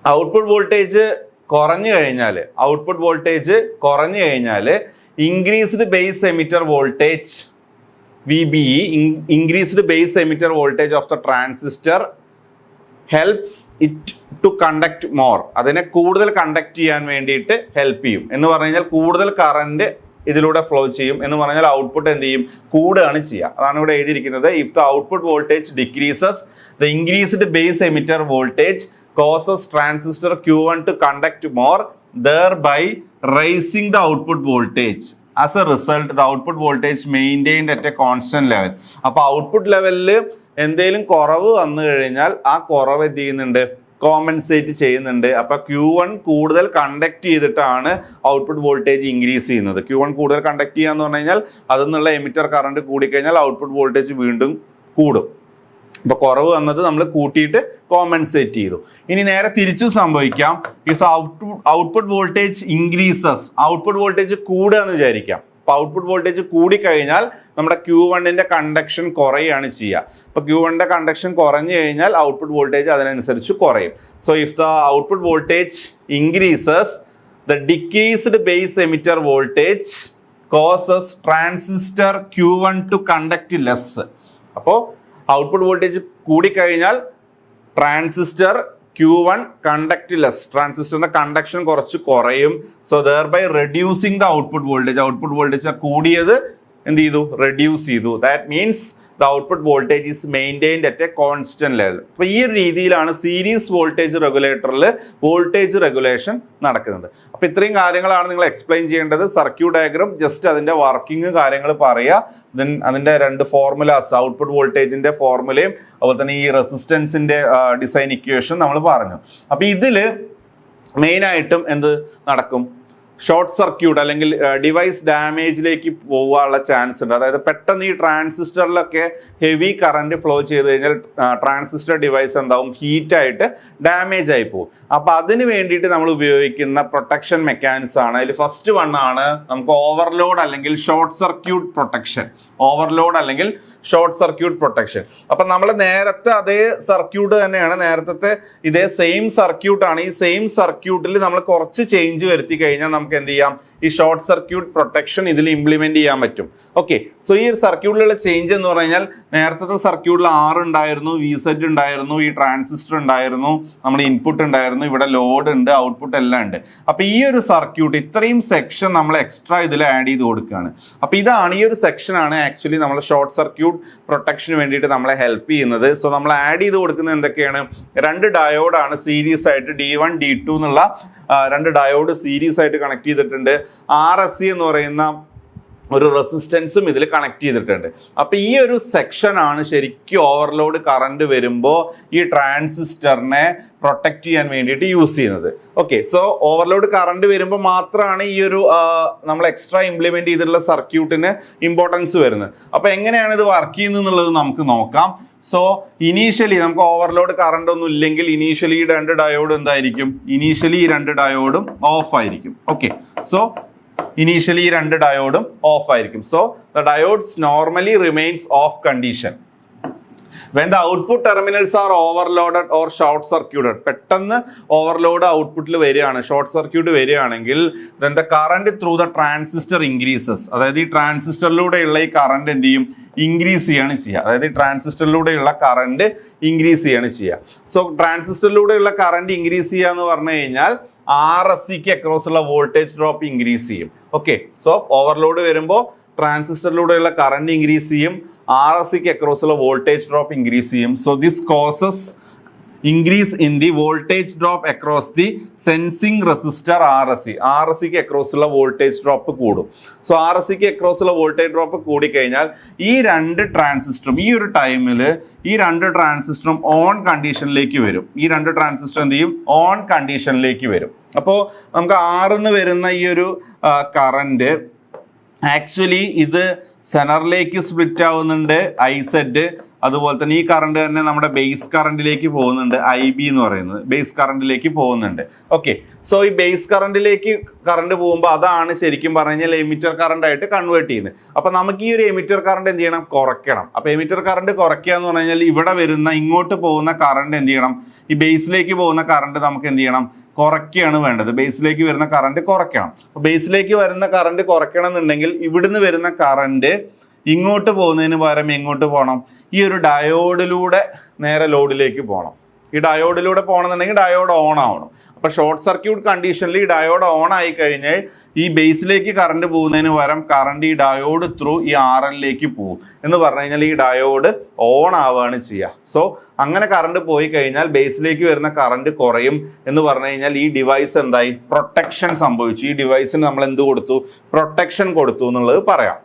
A: ഔട്ട്പുട്ട് വോൾട്ടേജ് കുറഞ്ഞു കഴിഞ്ഞാൽ increased base emitter voltage VBE, increased base emitter voltage of the transistor helps it to conduct more. അതിനെ കൂടുതൽ conduct ചെയ്യാൻ വേണ്ടിയിട്ട് help ചെയ്യും എന്ന് പറഞ്ഞു കഴിഞ്ഞാൽ കൂടുതൽ കറന്റ് ഇതിലൂടെ ഫ്ലോ ചെയ്യും എന്ന് പറഞ്ഞാൽ ഔട്ട്പുട്ട് എന്ത് ചെയ്യും? കൂടുകയാണ് ചെയ്യുക. അതാണ് ഇവിടെ എഴുതിയിരിക്കുന്നത്. If the output voltage decreases the increased base emitter voltage causes transistor Q1 to conduct more, thereby raising the output voltage. As a result, the output voltage maintained at a constant level. അപ്പോൾ output ലെവലിൽ എന്തെങ്കിലും കുറവ് വന്നു കഴിഞ്ഞാൽ ആ കുറവ് എന്ത് ചെയ്യുന്നുണ്ട്? കോമ്പൻസേറ്റ് ചെയ്യുന്നുണ്ട്. അപ്പൊ Q1 കൂടുതൽ കണ്ടക്ട് ചെയ്തിട്ടാണ് ഔട്ട്പുട്ട് വോൾട്ടേജ് ഇൻക്രീസ് ചെയ്യുന്നത്. Q1 കൂടുതൽ കണ്ടക്ട് ചെയ്യാന്ന് പറഞ്ഞു കഴിഞ്ഞാൽ അതിൽ നിന്നുള്ള എമിറ്റർ കറണ്ട് കൂടിക്കഴിഞ്ഞാൽ ഔട്ട്പുട്ട് വോൾട്ടേജ് വീണ്ടും കൂടും. അപ്പൊ കുറവ് വന്നത് നമ്മൾ കൂട്ടിയിട്ട് കോമ്പൻസേറ്റ് ചെയ്തു. ഇനി നേരെ തിരിച്ചു സംഭവിക്കാം. If output voltage increases, output voltage കൂടുക എന്ന് വിചാരിക്കാം. അപ്പൊ ഔട്ട്പുട്ട് വോൾട്ടേജ് കൂടിക്കഴിഞ്ഞാൽ നമ്മുടെ Q1ന്റെ കണ്ടക്ഷൻ കുറയുകയാണ് ചെയ്യുക. അപ്പൊ Q1ന്റെ കണ്ടക്ഷൻ കുറഞ്ഞു കഴിഞ്ഞാൽ ഔട്ട്പുട്ട് വോൾട്ടേജ് അതിനനുസരിച്ച് കുറയും. So if the output voltage increases the decreased base emitter voltage causes transistor Q1 to conduct less. അപ്പോൾ ഔട്ട്പുട്ട് വോൾട്ടേജ് കൂടിക്കഴിഞ്ഞാൽ ട്രാൻസിസ്റ്റർ Q1 കണ്ടക്ട് ലെസ്, ട്രാൻസിസ്റ്ററിന്റെ കണ്ടക്ഷൻ കുറച്ച് കുറയും. So thereby reducing the output voltage കൂടിയത് എന്ത് ചെയ്തു? റെഡ്യൂസ് ചെയ്തു. That means the output voltage is maintained at a constant level. അപ്പൊ ഈ ഒരു രീതിയിലാണ് സീരീസ് വോൾട്ടേജ് റെഗുലേറ്ററിൽ വോൾട്ടേജ് റെഗുലേഷൻ നടക്കുന്നത്. അപ്പൊ ഇത്രയും കാര്യങ്ങളാണ് നിങ്ങൾ എക്സ്പ്ലെയിൻ ചെയ്യേണ്ടത്. സർക്യൂട്ട് ഡയഗ്രാം ജസ്റ്റ് അതിന്റെ വർക്കിംഗ് കാര്യങ്ങൾ പറയുക. ദെൻ അതിന്റെ രണ്ട് ഫോർമുലാസ്, ഔട്ട്പുട്ട് വോൾട്ടേജിന്റെ ഫോർമുലയും അതുപോലെ തന്നെ ഈ റെസിസ്റ്റൻസിന്റെ ഡിസൈൻ ഇക്വേഷൻ നമ്മൾ പറഞ്ഞു. അപ്പൊ ഇതില് മെയിൻ ആയിട്ടും എന്ത് നടക്കും? ഷോർട്ട് സർക്യൂട്ട് അല്ലെങ്കിൽ ഡിവൈസ് ഡാമേജിലേക്ക് പോകാനുള്ള ചാൻസ് ഉണ്ട്. അതായത് പെട്ടെന്ന് ഈ ട്രാൻസിസ്റ്ററിലൊക്കെ ഹെവി കറന്റ് ഫ്ലോ ചെയ്ത് കഴിഞ്ഞാൽ ട്രാൻസിസ്റ്റർ ഡിവൈസ് എന്താവും? ഹീറ്റായിട്ട് ഡാമേജ് ആയി പോകും. അപ്പൊ അതിന് വേണ്ടിയിട്ട് നമ്മൾ ഉപയോഗിക്കുന്ന പ്രൊട്ടക്ഷൻ മെക്കാനിസം ആണ്. അതിൽ ഫസ്റ്റ് വൺ ആണ് നമുക്ക് ഓവർലോഡ് അല്ലെങ്കിൽ ഷോർട്ട് സർക്യൂട്ട് പ്രൊട്ടക്ഷൻ. അപ്പൊ നമ്മൾ നേരത്തെ അതേ സർക്യൂട്ട് തന്നെയാണ്, നേരത്തെ ഇതേ സെയിം സർക്യൂട്ടാണ്. ഈ സെയിം സർക്യൂട്ടിൽ നമ്മൾ കുറച്ച് ചേഞ്ച് വരുത്തി കഴിഞ്ഞാൽ നമുക്ക് എന്ത് ചെയ്യാം? ഈ ഷോർട്ട് സർക്യൂട്ട് പ്രൊട്ടക്ഷൻ ഇതിൽ ഇംപ്ലിമെന്റ് ചെയ്യാൻ പറ്റും. ഓക്കെ, സോ ഈ ഒരു സർക്യൂട്ടിലുള്ള ചേഞ്ച് എന്ന് പറഞ്ഞാൽ നേരത്തെ സർക്യൂട്ടിൽ R ഉണ്ടായിരുന്നു, VZ ഉണ്ടായിരുന്നു, ഈ ട്രാൻസിസ്റ്റർ ഉണ്ടായിരുന്നു, നമ്മുടെ ഇൻപുട്ട് ഉണ്ടായിരുന്നു, ഇവിടെ ലോഡ് ഉണ്ട്, ഔട്ട്പുട്ട് എല്ലാം ഉണ്ട്. അപ്പൊ ഈ ഒരു സർക്യൂട്ട് ഇത്രയും സെക്ഷൻ നമ്മൾ എക്സ്ട്രാ ഇതിൽ ആഡ് ചെയ്ത് കൊടുക്കുകയാണ്. അപ്പൊ ഇതാണ്, ഈ ഒരു സെക്ഷൻ ആണ് ആക്ച്വലി നമ്മൾ ഷോർട്ട് സർക്യൂട്ട് പ്രൊട്ടക്ഷന് വേണ്ടിയിട്ട് നമ്മളെ ഹെൽപ്പ് ചെയ്യുന്നത്. സോ നമ്മൾ ആഡ് ചെയ്ത് കൊടുക്കുന്നത് എന്തൊക്കെയാണ്? രണ്ട് ഡയോഡാണ് സീരീസ് ആയിട്ട്, D1 D2 എന്നുള്ള രണ്ട് ഡയോഡ് സീരീസ് ആയിട്ട് കണക്ട് ചെയ്തിട്ടുണ്ട്. RSC എന്ന് പറയുന്ന ഒരു റെസിസ്റ്റൻസും ഇതിൽ കണക്ട് ചെയ്തിട്ടുണ്ട്. അപ്പൊ ഈ ഒരു സെക്ഷൻ ആണ് ശരിക്കും ഓവർലോഡ് കറണ്ട് വരുമ്പോൾ ഈ ട്രാൻസിസ്റ്ററിനെ പ്രൊട്ടക്ട് ചെയ്യാൻ വേണ്ടിയിട്ട് യൂസ് ചെയ്യുന്നത്. ഓക്കെ, സോ ഓവർലോഡ് കറണ്ട് വരുമ്പോൾ മാത്രമാണ് ഈ ഒരു നമ്മൾ എക്സ്ട്രാ ഇംപ്ലിമെന്റ് ചെയ്തിട്ടുള്ള സർക്യൂട്ടിന് ഇമ്പോർട്ടൻസ് വരുന്നത്. അപ്പൊ എങ്ങനെയാണ് ഇത് വർക്ക് ചെയ്യുന്നത് എന്നുള്ളത് നമുക്ക് നോക്കാം. സോ ഇനീഷ്യലി നമുക്ക് ഓവർലോഡ് കറണ്ട് ഒന്നും ഇല്ലെങ്കിൽ ഇനീഷ്യലി ഈ രണ്ട് ഡയോഡ് എന്തായിരിക്കും? ഇനീഷ്യലി ഈ രണ്ട് ഡയോഡും ഓഫ് ആയിരിക്കും. ഓക്കെ, സോ ഇനീഷ്യലി ഈ രണ്ട് ഡയോഡും ഓഫ് ആയിരിക്കും. So the diodes normally remains of condition. When the output terminals are overloaded or short circuited, പെട്ടെന്ന് ഓവർലോഡ് ഔട്ട്പുട്ടിൽ വരികയാണ്, ഷോർട്ട് സർക്യൂട്ട് വരികയാണെങ്കിൽ then the current through the transistor increases. അതായത് ഈ ട്രാൻസിസ്റ്ററിലൂടെയുള്ള ഈ കറണ്ട് എന്ത് ചെയ്യും, ഇൻക്രീസ് ചെയ്യാണ് ചെയ്യുക. അതായത് ഈ ട്രാൻസിസ്റ്ററിലൂടെയുള്ള കറണ്ട് ഇൻക്രീസ് ചെയ്യാണ് ചെയ്യുക. സോ ട്രാൻസിസ്റ്ററിലൂടെയുള്ള കറണ്ട് ഇൻക്രീസ് ചെയ്യുക എന്ന് പറഞ്ഞു കഴിഞ്ഞാൽ RSCക്ക് അക്രോസ് ഉള്ള വോൾട്ടേജ് ഡ്രോപ്പ് ഇൻക്രീസ് ചെയ്യും. ഓക്കെ, സോ ഓവർലോഡ് വരുമ്പോൾ ട്രാൻസിസ്റ്ററിലൂടെയുള്ള കറണ്ട് ഇൻക്രീസ് ചെയ്യും, RSCക്ക് അക്രോസ് ഉള്ള വോൾട്ടേജ് ഡ്രോപ്പ് ഇൻക്രീസ് ചെയ്യും. So this causes increase in the voltage drop across the sensing resistor RSC. RSCക്ക് അക്രോസ് ഉള്ള വോൾട്ടേജ് ഡ്രോപ്പ് കൂടും. സോ RSCക്ക് അക്രോസ് ഉള്ള വോൾട്ടേജ് ഡ്രോപ്പ് കൂടിക്കഴിഞ്ഞാൽ ഈ രണ്ട് ട്രാൻസിസ്റ്ററും ഈ ഒരു ടൈമിൽ ഈ രണ്ട് ട്രാൻസിസ്റ്ററും ഓൺ കണ്ടീഷനിലേക്ക് വരും. ഈ രണ്ട് ട്രാൻസിസ്റ്റർ എന്ത് ചെയ്യും, ഓൺ കണ്ടീഷനിലേക്ക് വരും. അപ്പോൾ നമുക്ക് ആറിന്ന് വരുന്ന ഈ ഒരു കറണ്ട് ആക്ച്വലി ഇത് സെനറിലേക്ക് സ്പ്ലിറ്റ് ആവുന്നുണ്ട്, IZ. അതുപോലെ തന്നെ ഈ കറണ്ട് തന്നെ നമ്മുടെ ബേസ് കറണ്ടിലേക്ക് പോകുന്നുണ്ട്, IB എന്ന് പറയുന്നത് ബേസ് കറണ്ടിലേക്ക് പോകുന്നുണ്ട്. ഓക്കെ, സോ ഈ ബേസ് കറണ്ടിലേക്ക് കറണ്ട് പോകുമ്പോൾ അതാണ് ശരിക്കും പറഞ്ഞു കഴിഞ്ഞാൽ എമിറ്റർ കറണ്ട് ആയിട്ട് കൺവേർട്ട് ചെയ്യുന്നത്. അപ്പൊ നമുക്ക് ഈ ഒരു എമിറ്റർ കറണ്ട് എന്ത് ചെയ്യണം, കുറയ്ക്കണം. അപ്പൊ എമിറ്റർ കറണ്ട് കുറയ്ക്കുക എന്ന് പറഞ്ഞു കഴിഞ്ഞാൽ ഇവിടെ വരുന്ന ഇങ്ങോട്ട് പോകുന്ന കറണ്ട് എന്ത് ചെയ്യണം, ഈ ബേസിലേക്ക് പോകുന്ന കറണ്ട് നമുക്ക് എന്ത് ചെയ്യണം, കുറയ്ക്കുകയാണ് വേണ്ടത്. ബേസിലേക്ക് വരുന്ന കറണ്ട് കുറയ്ക്കണം. ബേസിലേക്ക് വരുന്ന കറണ്ട് കുറയ്ക്കണം എന്നുണ്ടെങ്കിൽ ഇവിടുന്ന് വരുന്ന കറണ്ട് ഇങ്ങോട്ട് പോകുന്നതിന് പകരം എങ്ങോട്ട് പോകണം, ഈ ഒരു ഡയോഡിലൂടെ നേരെ ലോഡിലേക്ക് പോകണം. ഈ ഡയോഡിലൂടെ പോകണമെന്നുണ്ടെങ്കിൽ ഡയോഡ് ഓൺ ആവണം. അപ്പൊ ഷോർട്ട് സർക്യൂട്ട് കണ്ടീഷനിൽ ഈ ഡയോഡ് ഓൺ ആയി കഴിഞ്ഞാൽ ഈ ബേസിലേക്ക് കറണ്ട് പോകുന്നതിന് പകരം കറണ്ട് ഈ ഡയോഡ് ത്രൂ ഈ RLലേക്ക് പോകും എന്ന് പറഞ്ഞു കഴിഞ്ഞാൽ ഈ ഡയോഡ് ഓൺ ആവുകയാണ് ചെയ്യുക. സോ അങ്ങനെ കറണ്ട് പോയി കഴിഞ്ഞാൽ ബേസിലേക്ക് വരുന്ന കറണ്ട് കുറയും എന്ന് പറഞ്ഞു കഴിഞ്ഞാൽ ഈ ഡിവൈസ് എന്തായി, പ്രൊട്ടക്ഷൻ സംഭവിച്ചു. ഈ ഡിവൈസിന് നമ്മൾ എന്ത് കൊടുത്തു, പ്രൊട്ടക്ഷൻ കൊടുത്തു എന്നുള്ളത് പറയാം.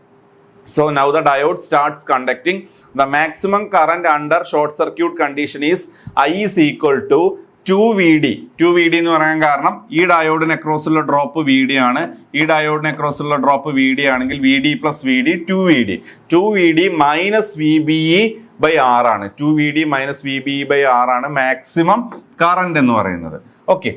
A: So now the diode starts conducting. The maximum current under short circuit condition is I is equal to 2VD. 2VD എന്ന് പറയാൻ കാരണം ഈ ഡയോഡിന് അക്രോസ് ഉള്ള ഡ്രോപ്പ് VD ആണ്. ഈ ഡയോഡിന് അക്രോസ് ഉള്ള ഡ്രോപ്പ് VD ആണെങ്കിൽ VD plus VD 2VD. 2VD minus VBE by R ആണ്. 2VD minus VBE by R ആണ് മാക്സിമം കറണ്ട് എന്ന് പറയുന്നത്. Okay,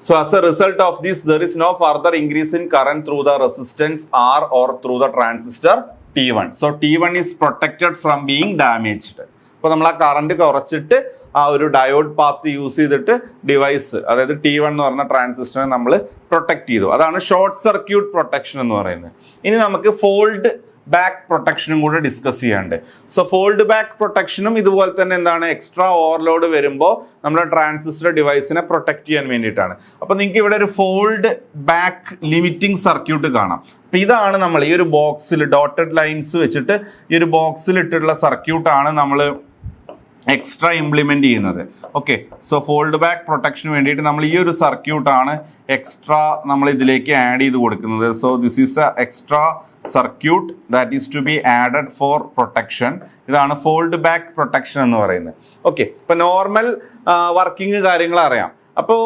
A: so as a result of this there is no further increase in current through the resistance R or through the transistor T1. So T1 is protected from being damaged. അപ്പോൾ നമ്മൾ ആ current കുറച്ചിട്ട് ആ ഒരു diode path use ചെയ്തിട്ട് device, അതായത് T1 എന്ന് പറയുന്ന ട്രാൻസിസ്റ്ററിനെ നമ്മൾ പ്രൊട്ടക്ട് ചെയ്തു. അതാണ് ഷോർട്ട് സർക്യൂട്ട് പ്രൊട്ടക്ഷൻ എന്ന് പറയുന്നത്. ഇനി നമുക്ക് ഫോൾഡ് ബാക്ക് പ്രൊട്ടക്ഷനും കൂടെ ഡിസ്കസ് ചെയ്യാണ്ട്. സോ ഫോൾഡ് ബാക്ക് പ്രൊട്ടക്ഷനും ഇതുപോലെ തന്നെ എന്താണ്, എക്സ്ട്രാ ഓവർലോഡ് വരുമ്പോൾ നമ്മുടെ ട്രാൻസിസ്റ്റർ ഡിവൈസിനെ പ്രൊട്ടക്ട് ചെയ്യാൻ വേണ്ടിയിട്ടാണ്. അപ്പൊ നിങ്ങൾക്ക് ഇവിടെ ഒരു ഫോൾഡ് ബാക്ക് ലിമിറ്റിംഗ് സർക്യൂട്ട് കാണാം. അപ്പൊ ഇതാണ് നമ്മൾ ഈ ഒരു ബോക്സിൽ ഡോട്ടഡ് ലൈൻസ് വെച്ചിട്ട് ഈ ഒരു ബോക്സിൽ ഇട്ടിട്ടുള്ള സർക്യൂട്ടാണ് നമ്മൾ എക്സ്ട്രാ ഇംപ്ലിമെന്റ് ചെയ്യുന്നത്. ഓക്കെ, സോ ഫോൾഡ് ബാക്ക് പ്രൊട്ടക്ഷന് വേണ്ടിയിട്ട് നമ്മൾ ഈ ഒരു സർക്യൂട്ടാണ് എക്സ്ട്രാ നമ്മൾ ഇതിലേക്ക് ആഡ് ചെയ്ത് കൊടുക്കുന്നത്. So this is the extra circuit that is to be added for protection. ഇതാണ് ഫോൾഡ് ബാക്ക് പ്രൊട്ടക്ഷൻ എന്ന് പറയുന്നത്. ഓക്കെ, ഇപ്പൊ നോർമൽ വർക്കിംഗ് കാര്യങ്ങൾ അറിയാം. അപ്പോൾ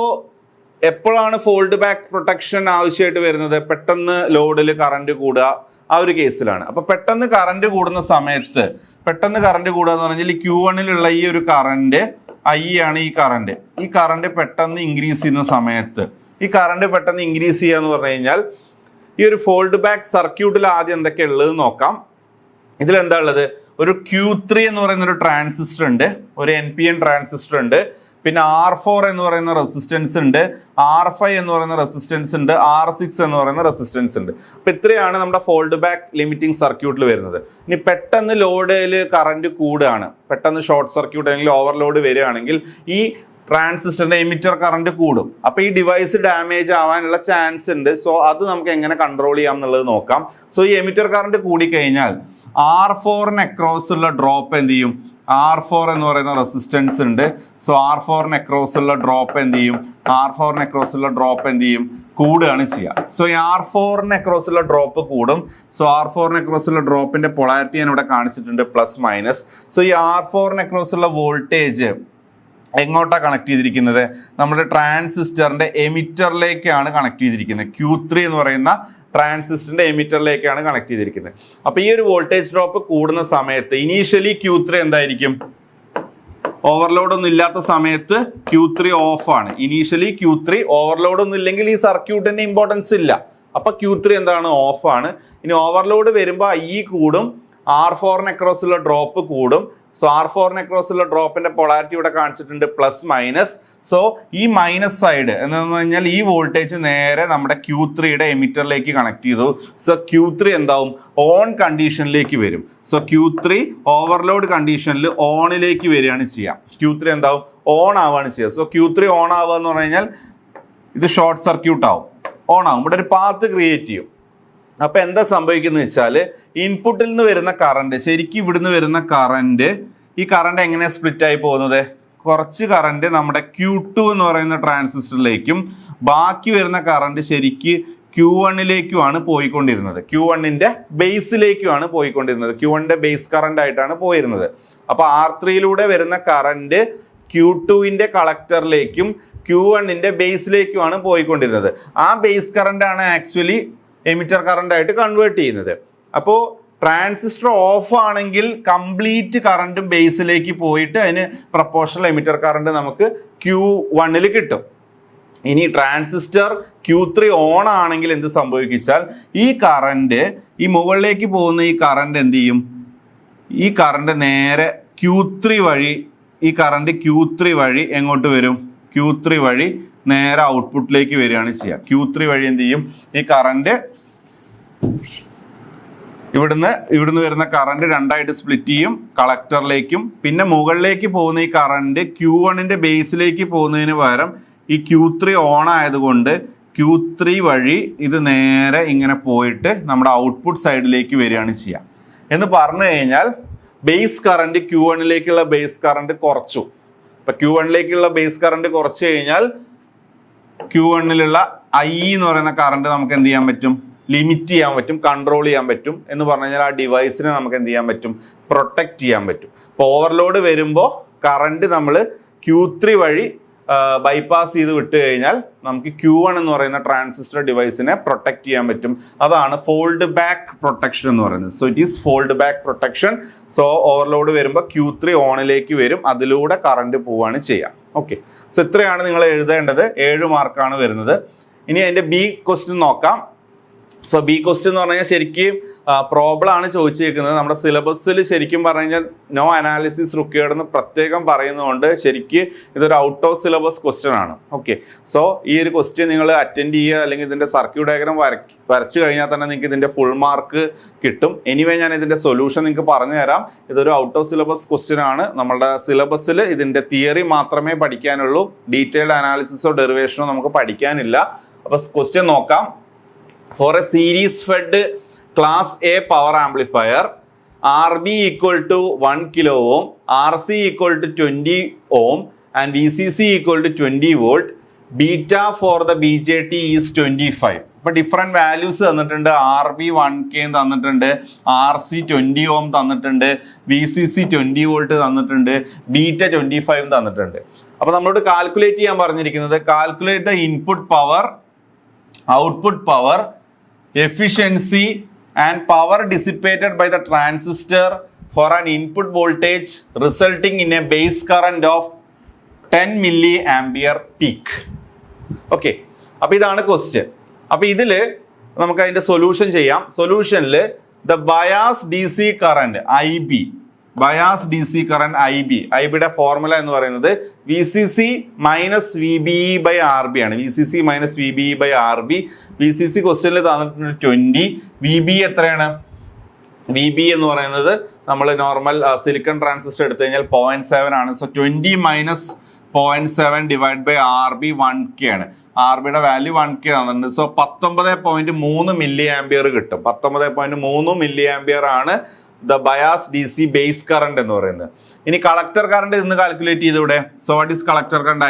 A: എപ്പോഴാണ് ഫോൾഡ് ബാക്ക് പ്രൊട്ടക്ഷൻ ആവശ്യമായിട്ട് വരുന്നത്, പെട്ടെന്ന് ലോഡിൽ കറണ്ട് കൂടുക ആ ഒരു കേസിലാണ്. അപ്പൊ പെട്ടെന്ന് കറണ്ട് കൂടുന്ന സമയത്ത്, പെട്ടെന്ന് കറണ്ട് കൂടുക എന്ന് പറഞ്ഞാൽ ഈ Q1-ലുള്ള ഈ ഒരു കറണ്ട് I ആണ്. ഈ കറണ്ട് പെട്ടെന്ന് ഇൻക്രീസ് ചെയ്യുന്ന സമയത്ത്, ഈ കറണ്ട് പെട്ടെന്ന് ഇൻക്രീസ് ചെയ്യുക എന്ന് പറഞ്ഞു കഴിഞ്ഞാൽ ഈ ഒരു ഫോൾഡ് ബാക്ക് സർക്യൂട്ടിൽ ആദ്യം എന്തൊക്കെ ഉള്ളത് നോക്കാം. ഇതിലെന്താ ഉള്ളത്, ഒരു Q3 എന്ന് പറയുന്ന ഒരു ട്രാൻസിസ്റ്റർ ഉണ്ട്, ഒരു NPN ട്രാൻസിസ്റ്റർ ഉണ്ട്, പിന്നെ R4 എന്ന് പറയുന്ന റെസിസ്റ്റൻസ് ഉണ്ട്, R5 എന്ന് പറയുന്ന റെസിസ്റ്റൻസ് ഉണ്ട്, R6 എന്ന് പറയുന്ന റെസിസ്റ്റൻസ് ഉണ്ട്. അപ്പൊ ഇത്രയാണ് നമ്മുടെ ഫോൾഡ് ബാക്ക് ലിമിറ്റിംഗ് സർക്യൂട്ടിൽ വരുന്നത്. ഇനി പെട്ടെന്ന് ലോഡിൽ കറണ്ട് കൂടുകയാണ്, പെട്ടെന്ന് ഷോർട്ട് സർക്യൂട്ട് അല്ലെങ്കിൽ ഓവർലോഡ് വരികയാണെങ്കിൽ ഈ ട്രാൻസിസ്റ്ററിന്റെ എമിറ്റർ കറണ്ട് കൂടും. അപ്പൊ ഈ ഡിവൈസ് ഡാമേജ് ആവാനുള്ള ചാൻസ് ഉണ്ട്. സോ അത് നമുക്ക് എങ്ങനെ കൺട്രോൾ ചെയ്യാം എന്നുള്ളത് നോക്കാം. സോ ഈ എമിറ്റർ കറണ്ട് കൂടിക്കഴിഞ്ഞാൽ R4-ന് അക്രോസ് ഉള്ള ഡ്രോപ്പ് എന്ത് ചെയ്യും, R4 എന്ന് പറയുന്ന റെസിസ്റ്റൻസ് ഉണ്ട്. സോ R4-ന് അക്രോസ് ഉള്ള ഡ്രോപ്പ് എന്ത് ചെയ്യും, R4-ന് അക്രോസ് ഉള്ള ഡ്രോപ്പ് എന്ത് ചെയ്യും, കൂടുകയാണ് ചെയ്യുക. സോ ഈ R4-ന് അക്രോസ് ഉള്ള ഡ്രോപ്പ് കൂടും. സോ R4-ന് അക്രോസ് ഉള്ള ഡ്രോപ്പിന്റെ പൊളാരിറ്റി ഞാൻ ഇവിടെ കാണിച്ചിട്ടുണ്ട്, പ്ലസ് മൈനസ്. സോ ഈ R4-ന് അക്രോസ് ഉള്ള വോൾട്ടേജ് എങ്ങോട്ടാണ് കണക്ട് ചെയ്തിരിക്കുന്നത്, നമ്മുടെ ട്രാൻസിസ്റ്ററിന്റെ എമിറ്ററിലേക്കാണ് കണക്ട് ചെയ്തിരിക്കുന്നത്. Q3 എന്ന് പറയുന്ന ട്രാൻസിസ്റ്ററിന്റെ എമിറ്ററിലേക്കാണ് കണക്ട് ചെയ്തിരിക്കുന്നത്. അപ്പൊ ഈ ഒരു വോൾട്ടേജ് ഡ്രോപ്പ് കൂടുന്ന സമയത്ത് ഇനീഷ്യലി Q3 എന്തായിരിക്കും, ഓവർലോഡ് ഒന്നും ഇല്ലാത്ത സമയത്ത് Q3 ഓഫ് ആണ്. ഇനീഷ്യലി Q3 ഓവർലോഡ് ഒന്നും ഇല്ലെങ്കിൽ ഈ സർക്യൂട്ടിന്റെ ഇമ്പോർട്ടൻസ് ഇല്ല. അപ്പൊ Q3 എന്താണ്, ഓഫ് ആണ്. ഇനി ഓവർലോഡ് വരുമ്പോൾ I കൂടും, R4-ന് അക്രോസ് ഉള്ള ഡ്രോപ്പ് കൂടും. സോ R4 അക്രോസുള്ള ഡ്രോപ്പിന്റെ പൊളാരിറ്റി ഇവിടെ കാണിച്ചിട്ടുണ്ട് പ്ലസ് മൈനസ്. സോ ഈ മൈനസ് സൈഡ് എന്ന് പറഞ്ഞു കഴിഞ്ഞാൽ ഈ വോൾട്ടേജ് നേരെ നമ്മുടെ Q3യുടെ എമിറ്ററിലേക്ക് കണക്ട് ചെയ്തു. സോ Q3 എന്താവും, ഓൺ കണ്ടീഷനിലേക്ക് വരും. സോ Q3 ഓവർലോഡ് കണ്ടീഷനിൽ ഓണിലേക്ക് വരികയാണ് ചെയ്യുക. Q3 എന്താവും, ഓൺ ആവുകയാണ് ചെയ്യുക. സോ Q3 ഓൺ ആവുക എന്ന് പറഞ്ഞു കഴിഞ്ഞാൽ ഇത് ഷോർട്ട് സർക്യൂട്ട് ആവും, ഓൺ ആവും, ഇവിടെ ഒരു പാത്ത് ക്രിയേറ്റ് ചെയ്യും. അപ്പൊ എന്താ സംഭവിക്കുന്നത് വെച്ചാൽ ഇൻപുട്ടിൽ നിന്ന് വരുന്ന കറണ്ട്, ശരിക്കും ഇവിടുന്ന് വരുന്ന കറണ്ട്, ഈ കറണ്ട് എങ്ങനെയാണ് സ്പ്ലിറ്റ് ആയി പോകുന്നത്, കുറച്ച് കറണ്ട് നമ്മുടെ Q2 എന്ന് പറയുന്ന ട്രാൻസിസ്റ്ററിലേക്കും ബാക്കി വരുന്ന കറണ്ട് ശരിക്ക് Q1ലേക്കുമാണ് പോയിക്കൊണ്ടിരുന്നത്. Q1ന്റെ ബേസിലേക്കുമാണ് പോയിക്കൊണ്ടിരുന്നത്. Q1ന്റെ ബേസ് കറണ്ട് ആയിട്ടാണ് പോയിരുന്നത്. അപ്പൊ R3യിലൂടെ വരുന്ന കറണ്ട് Q2ന്റെ കളക്ടറിലേക്കും Q1ന്റെ ബേസിലേക്കുമാണ് പോയിക്കൊണ്ടിരുന്നത്. ആ ബേസ് കറണ്ട് ആണ് ആക്ച്വലി എമിറ്റർ കറണ്ട് ആയിട്ട് കൺവേർട്ട് ചെയ്യുന്നത്. അപ്പോൾ ട്രാൻസിസ്റ്റർ ഓഫ് ആണെങ്കിൽ കംപ്ലീറ്റ് കറണ്ടും ബേസിലേക്ക് പോയിട്ട് അതിന് പ്രൊപ്പോർഷണൽ എമിറ്റർ കറണ്ട് നമുക്ക് Q1ൽ കിട്ടും. ഇനി ട്രാൻസിസ്റ്റർ Q3 ഓൺ ആണെങ്കിൽ എന്ത് സംഭവിച്ചാൽ ഈ കറണ്ട്, ഈ മുകളിലേക്ക് പോകുന്ന ഈ കറണ്ട് എന്ത് ചെയ്യും, ഈ കറണ്ട് നേരെ Q3 വഴി, ഈ കറണ്ട് Q3 വഴി എങ്ങോട്ട് വരും, Q3 വഴി നേരെ ഔട്ട്പുട്ടിലേക്ക് വരികയാണ് ചെയ്യുക. Q3 വഴി എന്ത് ചെയ്യും, ഈ കറണ്ട് ഇവിടുന്ന് വരുന്ന കറണ്ട് രണ്ടായിട്ട് സ്പ്ലിറ്റ് ചെയ്യും, കളക്ടറിലേക്കും പിന്നെ മുകളിലേക്ക് പോകുന്ന ഈ കറണ്ട് Q1ന്റെ ബേസിലേക്ക് പോകുന്നതിന് പകരം ഈ Q3 ഓൺ ആയതുകൊണ്ട് Q3 വഴി ഇത് നേരെ ഇങ്ങനെ പോയിട്ട് നമ്മുടെ ഔട്ട്പുട്ട് സൈഡിലേക്ക് വരികയാണ് ചെയ്യുക. എന്ന് പറഞ്ഞു കഴിഞ്ഞാൽ ബേസ് കറണ്ട് Q1ലേക്കുള്ള ബേസ് കറണ്ട് കുറച്ചു. ഇപ്പൊ Q1ലേക്കുള്ള ബേസ് കറണ്ട് കുറച്ച് കഴിഞ്ഞാൽ Q1ലുള്ള I എന്ന് പറയുന്ന കറണ്ട് നമുക്ക് എന്ത് ചെയ്യാൻ പറ്റും, ലിമിറ്റ് ചെയ്യാൻ പറ്റും, കൺട്രോൾ ചെയ്യാൻ പറ്റും. എന്ന് പറഞ്ഞു കഴിഞ്ഞാൽ ആ ഡിവൈസിനെ നമുക്ക് എന്ത് ചെയ്യാൻ പറ്റും, പ്രൊട്ടക്ട് ചെയ്യാൻ പറ്റും. ഇപ്പോൾ ഓവർലോഡ് വരുമ്പോൾ കറണ്ട് നമ്മൾ Q3 വഴി ബൈപ്പാസ് ചെയ്ത് വിട്ട് കഴിഞ്ഞാൽ നമുക്ക് Q1 എന്ന് പറയുന്ന ട്രാൻസിസ്റ്റർ ഡിവൈസിനെ പ്രൊട്ടക്ട് ചെയ്യാൻ പറ്റും. അതാണ് ഫോൾഡ് ബാക്ക് പ്രൊട്ടക്ഷൻ എന്ന് പറയുന്നത്. So it is fold back protection. So overload വരുമ്പോൾ Q3 ഓണിലേക്ക് വരും, അതിലൂടെ കറണ്ട് പോവാണ് ചെയ്യുക. ഓക്കെ, സോ ഇത്രയാണ് നിങ്ങൾ എഴുതേണ്ടത്. 7 മാർക്കാണ് വരുന്നത്. ഇനി അതിന്റെ ബി ക്വസ്റ്റ്യൻ നോക്കാം. സോ ബി ക്വസ്റ്റ്യൻ എന്ന് പറഞ്ഞു കഴിഞ്ഞാൽ ശരിക്കും പ്രോബ്ലം ആണ് ചോദിച്ചിരിക്കുന്നത്. നമ്മുടെ സിലബസിൽ ശരിക്കും പറഞ്ഞു കഴിഞ്ഞാൽ നോ അനാലിസിസ് റിക്വയർഡ് എന്ന് പ്രത്യേകം പറയുന്നതുകൊണ്ട് ശരിക്കും ഇതൊരു ഔട്ട് ഓഫ് സിലബസ് ക്വസ്റ്റ്യൻ ആണ്. ഓക്കെ, സോ ഈ ഒരു ക്വസ്റ്റ്യൻ നിങ്ങൾ അറ്റൻഡ് ചെയ്യുക, അല്ലെങ്കിൽ ഇതിന്റെ സർക്യൂട്ട് ഡയഗ്രാം വരച്ചു കഴിഞ്ഞാൽ തന്നെ നിങ്ങൾക്ക് ഇതിന്റെ ഫുൾ മാർക്ക് കിട്ടും. എനിവേ ഞാൻ ഇതിന്റെ സൊല്യൂഷൻ നിങ്ങൾക്ക് പറഞ്ഞു തരാം. ഇതൊരു ഔട്ട് ഓഫ് സിലബസ് ക്വസ്റ്റ്യൻ ആണ്. നമ്മുടെ സിലബസിൽ ഇതിന്റെ തിയറി മാത്രമേ പഠിക്കാനുള്ളൂ, ഡീറ്റെയിൽഡ് അനാലിസിസോ ഡെറിവേഷനോ നമുക്ക് പഠിക്കാനില്ല. അപ്പൊ ക്വസ്റ്റ്യൻ നോക്കാം. For a series fed class A power amplifier, RB equal to 1 kilo ohm, RC equal to 20 ohm and VCC equal to 20 volt, beta for the BJT is 25. ഇപ്പൊ different values തന്നിട്ടുണ്ട്. RB 1K തന്നിട്ടുണ്ട്, RC 20 ohm തന്നിട്ടുണ്ട്, VCC 20 volt തന്നിട്ടുണ്ട്, beta 25 തന്നിട്ടുണ്ട്. അപ്പൊ നമ്മളോട് calculate ചെയ്യാൻ പറഞ്ഞിരിക്കുന്നത്, calculate the input power, output power, efficiency and power dissipated by the transistor for an input voltage resulting in a base current of 10 milliampere peak. Okay, അപ്പോൾ ഇതാണ് question. അപ്പോൾ ഇതിൽ നമുക്ക് അതിന്റെ സൊല്യൂഷൻ ചെയ്യാം. സൊല്യൂഷനിൽ the bias DC current IB, bias DC current IBയുടെ formula എന്ന് പറയുന്നത് VCC minus VBE by RB ആണ്. VCC minus VBE by RB. VCC ക്വസ്റ്റ്യനിൽ തന്നിട്ടുണ്ട് 20. VBE എത്രയാണ്? VBE എന്ന് പറയുന്നത് നമ്മൾ നോർമൽ സിലിക്കൺ ട്രാൻസിസ്റ്റർ എടുത്തു കഴിഞ്ഞാൽ 0.7 ആണ്. So 20 minus 0.7 divide by RB 1K ആണ്. RBയുടെ വാല്യൂ 1K തന്നിട്ടുണ്ട്. സോ 19.3 മില്ലി ആംപിയർ കിട്ടും. 19.3 മില്ലി ആംപിയർ ആണ് the bias DC base current എന്ന് പറയുന്നത്. ഇനി കളക്ടർ കറണ്ട് ഇന്ന് കാൽക്കുലേറ്റ് ചെയ്തൂടെ? So what is collector current?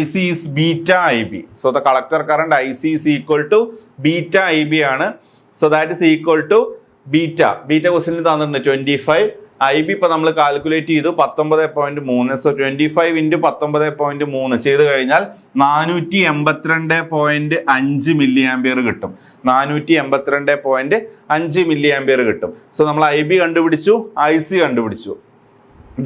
A: IC is beta IB. So the collector current IC is equal to beta IB ആണ്. So that is equal to beta ക്വസ്റ്റ്യനിൽ തന്നിട്ടുണ്ട് 25. IB ഇപ്പൊ നമ്മൾ കാൽക്കുലേറ്റ് ചെയ്തു 19.3. സോ 25 ഇൻറ്റു 19.3 ചെയ്ത് കഴിഞ്ഞാൽ 482.5 മില്ലി ആംപിയർ കിട്ടും. 482.5 milli ampere കിട്ടും. സോ നമ്മൾ IB കണ്ടുപിടിച്ചു, IC കണ്ടുപിടിച്ചു.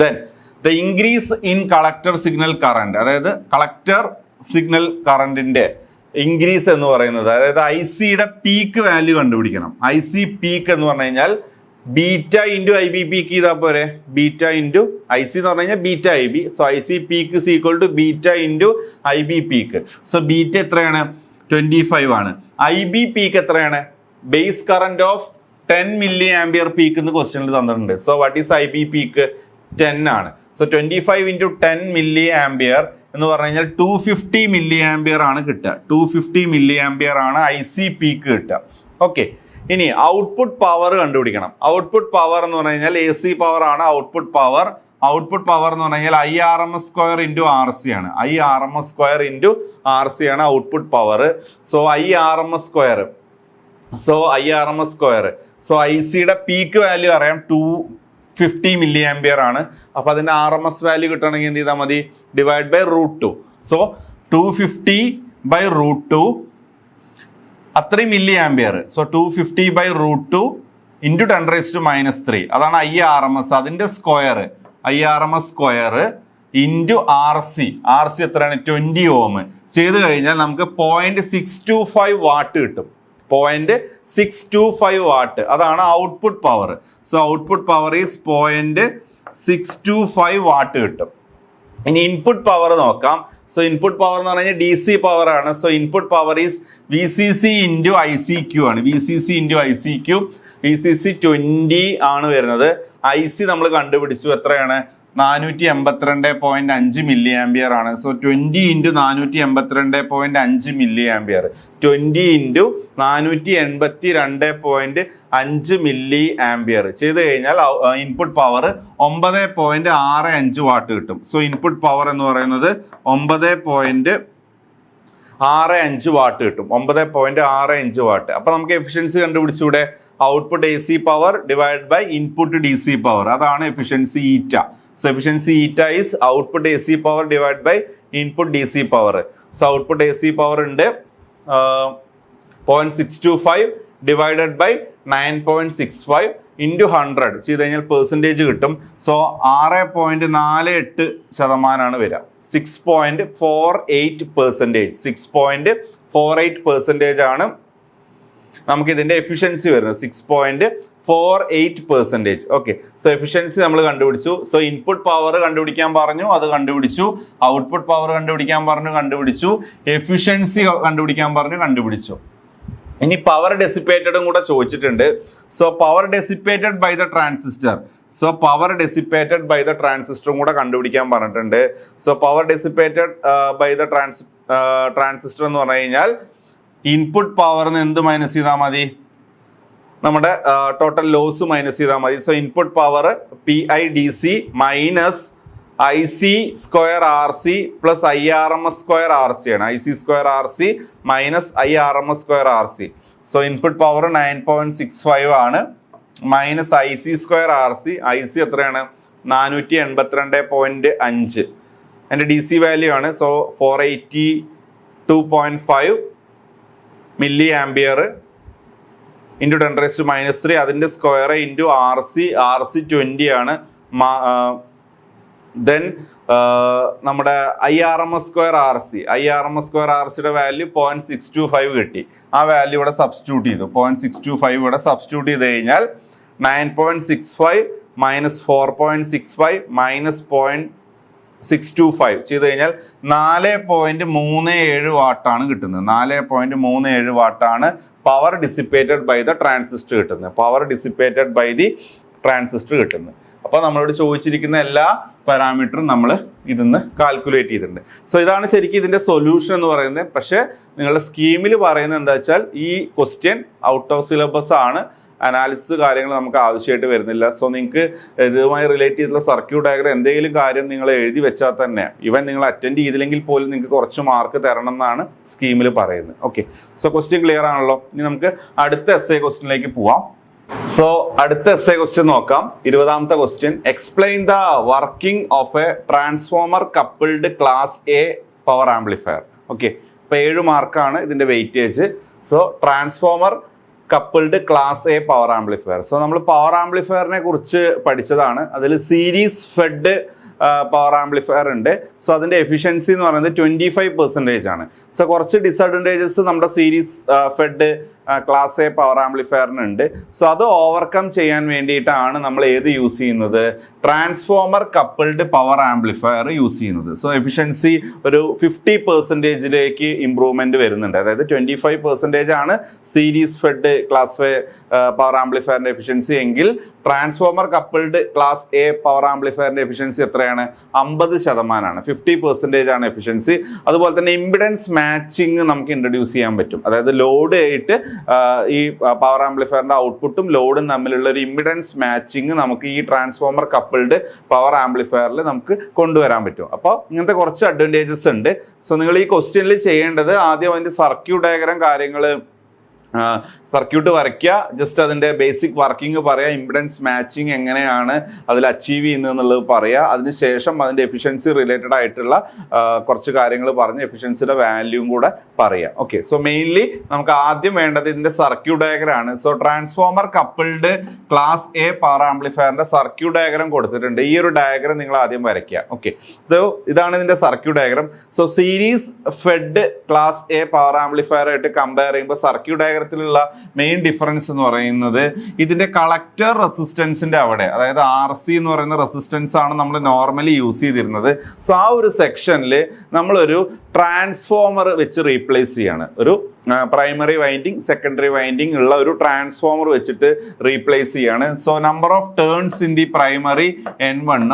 A: Then the increase in collector signal current, അതായത് കളക്ടർ സിഗ്നൽ കറണ്ടിന്റെ ഇൻക്രീസ് എന്ന് പറയുന്നത്, അതായത് ICയുടെ പീക്ക് വാല്യൂ കണ്ടുപിടിക്കണം. IC പീക്ക് എന്ന് പറഞ്ഞു കഴിഞ്ഞാൽ beta into I B peak ചെയ്താൽ പോരെ, ബീറ്റ ഇൻറ്റു ഐ സി എന്ന് പറഞ്ഞു കഴിഞ്ഞാൽ beta I B. So I C peak is equal to beta into I B peak. So beta എത്രയാണ്? 25 ആണ്. ഐ ബി പീക്ക് എത്രയാണ്? Base current of 10 milli ampere peak എന്ന് ക്വസ്റ്റ്യനിൽ തന്നിട്ടുണ്ട്. So what is I B peak? 10 ആണ്. So 25 into 10 milli ampere എന്ന് പറഞ്ഞു കഴിഞ്ഞാൽ 250 മില്ലി ആംപിയർ ആണ് കിട്ടുക. 250 മില്ലി ആംപിയർ ആണ് ഐ സി പീക്ക് കിട്ടുക. ഓക്കെ, ഇനി ഔട്ട്പുട്ട് പവർ കണ്ടുപിടിക്കണം. ഔട്ട്പുട്ട് പവർ എന്ന് പറഞ്ഞു കഴിഞ്ഞാൽ എ സി പവർ ആണ് ഔട്ട്പുട്ട് പവർ. ഔട്ട്പുട്ട് പവർ എന്ന് പറഞ്ഞു കഴിഞ്ഞാൽ IRMS² ഇൻറ്റു ആർ സി ആണ്. IRMS² ഇൻറ്റു ആർ സി ആണ് output power. So IRMS². So I സിയുടെ പീക്ക് വാല്യൂ അറിയാം 250 മില്ലി ആംപിയർ ആണ്. അപ്പൊ അതിന്റെ RMS വാല്യൂ കിട്ടണമെങ്കിൽ എന്ത് ചെയ്താൽ മതി? Divide by √2. സോ 250 ബൈ √2 അത്രയും milli ampere. So 250 by √2 into 10⁻³ അതാണ് IRMS. അതിന്റെ square IRMS² into R C എത്രയാണ്? 20 ഓം ചെയ്ത് കഴിഞ്ഞാൽ നമുക്ക് 0.625 വാട്ട് കിട്ടും. 0.625 വാട്ട്, അതാണ് output power. So output power is 0.625 what കിട്ടും. ഇനി ഇൻപുട്ട് പവർ നോക്കാം. സോ ഇൻപുട്ട് പവർ എന്ന് പറഞ്ഞാൽ DC പവർ ആണ്. So input power is VCC into ICQ ആണ്. VCC into ICQ. VCC 20 ആണ് വരുന്നത്. IC നമ്മൾ കണ്ടുപിടിച്ചു, എത്രയാണ്? 482.5 മില്ലി ആംപിയർ ആണ്. So 20 into 482.5 milli ampere, 20 into 482.5 milli ampere ചെയ്ത് കഴിഞ്ഞാൽ ഇൻപുട്ട് പവർ 9.65 വാട്ട് കിട്ടും. സോ ഇൻപുട്ട് പവർ എന്ന് പറയുന്നത് 9.65 വാട്ട് കിട്ടും. 9.65 വാട്ട്. അപ്പൊ നമുക്ക് എഫിഷ്യൻസി കണ്ടുപിടിച്ചൂടെ? Output AC power divide by input DC power, അതാണ് efficiency eta. So efficiency eta is output AC power divided by input DC power. So output AC power ഉണ്ട് 0.625 divided by 9.65 into 100 ചെയ്ത് കഴിഞ്ഞാൽ percentage കിട്ടും. So 6.48% വരിക. 6.48%. 6.48% ആണ് നമുക്ക് ഇതിന്റെ efficiency വരുന്നത്. 6.48%. ഓക്കെ, സോ എഫിഷ്യൻസി നമ്മൾ കണ്ടുപിടിച്ചു. സോ ഇൻപുട്ട് പവർ കണ്ടുപിടിക്കാൻ പറഞ്ഞു, അത് കണ്ടുപിടിച്ചു. ഔട്ട്പുട്ട് പവർ കണ്ടുപിടിക്കാൻ പറഞ്ഞു, കണ്ടുപിടിച്ചു. എഫിഷ്യൻസി കണ്ടുപിടിക്കാൻ പറഞ്ഞു, കണ്ടുപിടിച്ചു. ഇനി പവർ ഡെസിപ്പേറ്റഡും കൂടെ ചോദിച്ചിട്ടുണ്ട്. So power dissipated by the transistor. So power dissipated by the ട്രാൻസിസ്റ്ററും കൂടെ കണ്ടുപിടിക്കാൻ പറഞ്ഞിട്ടുണ്ട്. So power dissipated by the transistor എന്ന് പറഞ്ഞു കഴിഞ്ഞാൽ ഇൻപുട്ട് പവറിന് എന്ത് മൈനസ് ചെയ്താൽ മതി? നമ്മുടെ ടോട്ടൽ ലോസ് മൈനസ് ചെയ്താൽ മതി. So input power PIDC minus IC² RC plus IRMS² RC ആണ്. IC² RC minus IRMS² RC. So input power 9.65 ആണ് മൈനസ് IC² RC. IC എത്രയാണ്? 482.5. എൻ്റെ DC വാല്യൂ ആണ്. സോ 482.5 മില്ലി ആംപിയർ ഇൻറ്റു 10⁻³ അതിൻ്റെ square into RC 20 ആണ്. Then നമ്മുടെ IRMS² RCയുടെ value 0.625 കിട്ടി. ആ വാല്യൂ ഇവിടെ സബ്സ്റ്റിറ്റ്യൂട്ട് ചെയ്തു. 0.625 ഇവിടെ സബ്സ്റ്റിറ്റ്യൂട്ട് ചെയ്ത് കഴിഞ്ഞാൽ 9.65 മൈനസ് 4.65 മൈനസ് 0.625 ചെയ്ത് കഴിഞ്ഞാൽ 4.37 വാട്ടാണ് കിട്ടുന്നത്. 4.37 വാട്ടാണ് power dissipated by the transistor കിട്ടുന്നത്. Power dissipated by the transistor കിട്ടുന്നത്. അപ്പോൾ നമ്മളോട് ചോദിച്ചിരിക്കുന്ന എല്ലാ പാരാമീറ്ററും നമ്മൾ ഇതിന്ന് കാൽക്കുലേറ്റ് ചെയ്തിട്ടുണ്ട്. സോ ഇതാണ് ശരിക്കും ഇതിന്റെ സൊല്യൂഷൻ എന്ന് പറയുന്നത്. പക്ഷേ നിങ്ങളുടെ സ്കീമിൽ പറയുന്നത് എന്താ വെച്ചാൽ ഈ ക്വസ്റ്റ്യൻ ഔട്ട് ഓഫ് സിലബസ് ആണ്, അനാലിസിസ് കാര്യങ്ങൾ നമുക്ക് ആവശ്യമായിട്ട് വരുന്നില്ല. സോ നിങ്ങൾക്ക് ഇതുമായി റിലേറ്റ് ചെയ്തിട്ടുള്ള സർക്യൂട്ട് ഡയഗ്രം എന്തെങ്കിലും കാര്യം നിങ്ങൾ എഴുതി വെച്ചാൽ തന്നെ ഇവൻ നിങ്ങൾ അറ്റൻഡ് ചെയ്തില്ലെങ്കിൽ പോലും നിങ്ങൾക്ക് കുറച്ച് മാർക്ക് തരണം എന്നാണ് സ്കീമിൽ പറയുന്നത്. ഓക്കെ, സോ ക്വസ്റ്റ്യൻ ക്ലിയർ ആണല്ലോ. ഇനി നമുക്ക് അടുത്ത essay ക്വസ്റ്റ്യനിലേക്ക് പോവാം. സോ അടുത്ത essay ക്വസ്റ്റ്യൻ നോക്കാം. 20ാമത്തെ question. Explain the working of a transformer coupled class A power amplifier. Okay, ഇപ്പൊ 7 മാർക്കാണ് ഇതിന്റെ weightage. So transformer coupled class A power amplifier. So നമ്മൾ പവർ ആംപ്ലിഫയറിനെ കുറിച്ച് പഠിച്ചതാണ്. അതിൽ സീരീസ് ഫെഡ് പവർ ആംപ്ലിഫയർ ഉണ്ട്. സോ അതിന്റെ എഫിഷ്യൻസി എന്ന് പറയുന്നത് 25% ആണ്. സോ കുറച്ച് ഡിസഡ്വാൻറ്റേജസ് നമ്മുടെ series fed class A power ആംപ്ലിഫയറിനുണ്ട്. സോ അത് ഓവർകം ചെയ്യാൻ വേണ്ടിയിട്ടാണ് നമ്മൾ ഏത് യൂസ് ചെയ്യുന്നത്, transformer coupled power amplifier use ചെയ്യുന്നത്. സോ എഫിഷ്യൻസി ഒരു 50% ഇംപ്രൂവ്മെന്റ് വരുന്നുണ്ട്. അതായത് 25% ആണ് series fed class A power ആംപ്ലിഫയറിന്റെ എഫിഷ്യൻസി എങ്കിൽ transformer coupled class A power ആംപ്ലിഫയറിന്റെ എഫിഷ്യൻസി എത്രയാണ്, 50%. 50% ആണ് എഫിഷ്യൻസി. അതുപോലെ തന്നെ ഇമ്പിഡൻസ് മാച്ചിങ് നമുക്ക് ഇൻട്രൊഡ്യൂസ് ചെയ്യാൻ പറ്റും. അതായത് ലോഡ് ആയിട്ട് ഈ പവർ ആംപ്ലിഫയറിന്റെ ഔട്ട്പുട്ടും ലോഡും തമ്മിലുള്ള ഒരു ഇമ്പിഡൻസ് മാച്ചിങ് നമുക്ക് ഈ ട്രാൻസ്ഫോമർ കപ്പിൾഡ് പവർ ആംപ്ലിഫയറിൽ നമുക്ക് കൊണ്ടുവരാൻ പറ്റും. അപ്പോൾ ഇങ്ങനത്തെ കുറച്ച് അഡ്വാൻറ്റേജസ് ഉണ്ട്. സോ നിങ്ങൾ ഈ ക്വസ്റ്റ്യനിൽ ചെയ്യേണ്ടത് ആദ്യം അതിന്റെ സർക്യൂട്ട് ഡയഗ്രം കാര്യങ്ങൾ സർക്യൂട്ട് വരയ്ക്കുക, ജസ്റ്റ് അതിൻ്റെ ബേസിക് വർക്കിംഗ് പറയുക, ഇമ്പിഡൻസ് മാച്ചിങ് എങ്ങനെയാണ് അതിൽ അച്ചീവ് ചെയ്യുന്നത് എന്നുള്ളത് പറയുക, അതിനുശേഷം അതിൻ്റെ എഫിഷ്യൻസി റിലേറ്റഡ് ആയിട്ടുള്ള കുറച്ച് കാര്യങ്ങൾ പറഞ്ഞ് എഫിഷ്യൻസിയുടെ വാല്യൂം കൂടെ പറയുക. ഓക്കെ, സോ മെയിൻലി നമുക്ക് ആദ്യം വേണ്ടത് ഇതിൻ്റെ സർക്യൂട്ട് ഡയഗ്രം ആണ്. So transformer coupled class A power ആംപ്ലിഫയറിന്റെ സർക്യൂട്ട് ഡയഗ്രം കൊടുത്തിട്ടുണ്ട്. ഈ ഒരു ഡയഗ്രം നിങ്ങൾ ആദ്യം വരയ്ക്കുക. ഓക്കെ, ഇതാണ് ഇതിന്റെ circuit diagram. So series fed class A power amplifier ആയിട്ട് കമ്പയർ ചെയ്യുമ്പോൾ സർക്യൂട്ട് ഡയഗ്രത്തിലുള്ള മെയിൻ ഡിഫറൻസ് എന്ന് പറയുന്നത് ഇതിന്റെ കളക്ടർ റെസിസ്റ്റൻസിന്റെ അവിടെ, അതായത് RC എന്ന് പറയുന്ന റെസിസ്റ്റൻസ് ആണ് നമ്മൾ നോർമലി യൂസ് ചെയ്തിരുന്നത്. സോ ആ ഒരു സെക്ഷനിൽ നമ്മളൊരു ട്രാൻസ്ഫോമർ വെച്ച് റീപ്ലേസ് ചെയ്യാണ്. ഒരു പ്രൈമറി വൈൻഡിങ് സെക്കൻഡറി വൈൻഡിങ് ഉള്ള ഒരു ട്രാൻസ്ഫോമർ വെച്ചിട്ട് റീപ്ലേസ് ചെയ്യാണ്. So number of turns in the primary N1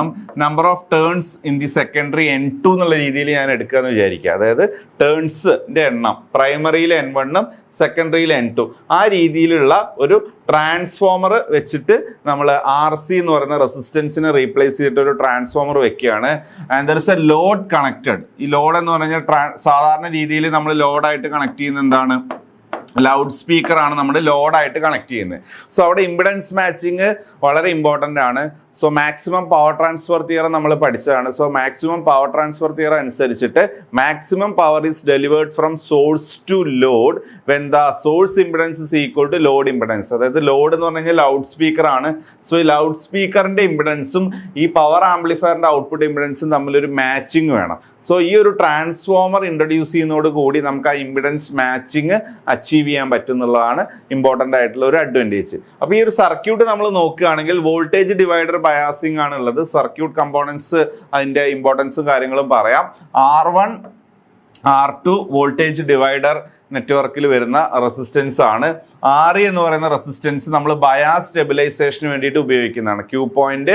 A: number of turns in the secondary N2 എന്നുള്ള രീതിയിൽ ഞാൻ എടുക്കാന്ന് വിചാരിക്കുക. അതായത് ടേൺസിന്റെ എണ്ണം പ്രൈമറിയിൽ N1 സെക്കൻഡറിയിൽ N2 ആ രീതിയിലുള്ള ഒരു ട്രാൻസ്ഫോമർ വെച്ചിട്ട് നമ്മൾ RC എന്ന് പറയുന്ന റെസിസ്റ്റൻസിനെ റീപ്ലേസ് ചെയ്തിട്ട് ഒരു ട്രാൻസ്ഫോമർ വെക്കുകയാണ്. And there is A load connected. ഈ ലോഡ് എന്ന് പറഞ്ഞാൽ സാധാരണ രീതിയിൽ നമ്മൾ ലോഡായിട്ട് കണക്ട് ചെയ്യുന്ന എന്താണ്, ലൗഡ് സ്പീക്കർ ആണ് നമ്മൾ ലോഡായിട്ട് കണക്ട് ചെയ്യുന്നത്. സോ അവിടെ ഇമ്പിഡൻസ് മാച്ചിങ് വളരെ ഇമ്പോർട്ടൻ്റ് ആണ്. So maximum power transfer theorem നമ്മൾ പഠിച്ചതാണ്. So maximum power transfer theorem അനുസരിച്ചിട്ട് maximum power is delivered from source to load when the source impedance is equal to load impedance. അതായത് load എന്ന് പറഞ്ഞു കഴിഞ്ഞാൽ loud speaker ആണ്. So ഈ loud സ്പീക്കറിന്റെ ഇമ്പിഡൻസും ഈ പവർ ആംപ്ലിഫയറിന്റെ ഔട്ട്പുട്ട് ഇമ്പിഡൻസും തമ്മിലൊരു മാച്ചിങ് വേണം. സോ ഈ ഒരു ട്രാൻസ്ഫോമർ ഇൻട്രൊഡ്യൂസ് ചെയ്യുന്നതോട് കൂടി നമുക്ക് ആ ഇമ്പിഡൻസ് മാച്ചിങ് അച്ചീവ് ചെയ്യാൻ പറ്റും എന്നുള്ളതാണ് ഇമ്പോർട്ടൻ്റ് ആയിട്ടുള്ള ഒരു അഡ്വാൻറ്റേജ്. അപ്പോൾ ഈ ഒരു സർക്യൂട്ട് നമ്മൾ നോക്കുകയാണെങ്കിൽ വോൾട്ടേജ് ഡിവൈഡർ ബയാസിംഗ് ആണ് ഉള്ളത്. സർക്യൂട്ട് കമ്പോണൻസ് അതിന്റെ ഇമ്പോർട്ടൻസും കാര്യങ്ങളും പറയാം. R1 R2 വോൾട്ടേജ് ഡിവൈഡർ നെറ്റ്വർക്കിൽ വരുന്ന റെസിസ്റ്റൻസ് ആണ്. RE എന്ന് പറയുന്ന റെസിസ്റ്റൻസ് നമ്മൾ ബയാസ് സ്റ്റെബിലൈസേഷന് വേണ്ടിയിട്ട് ഉപയോഗിക്കുന്നതാണ്. ക്യൂ പോയിന്റ്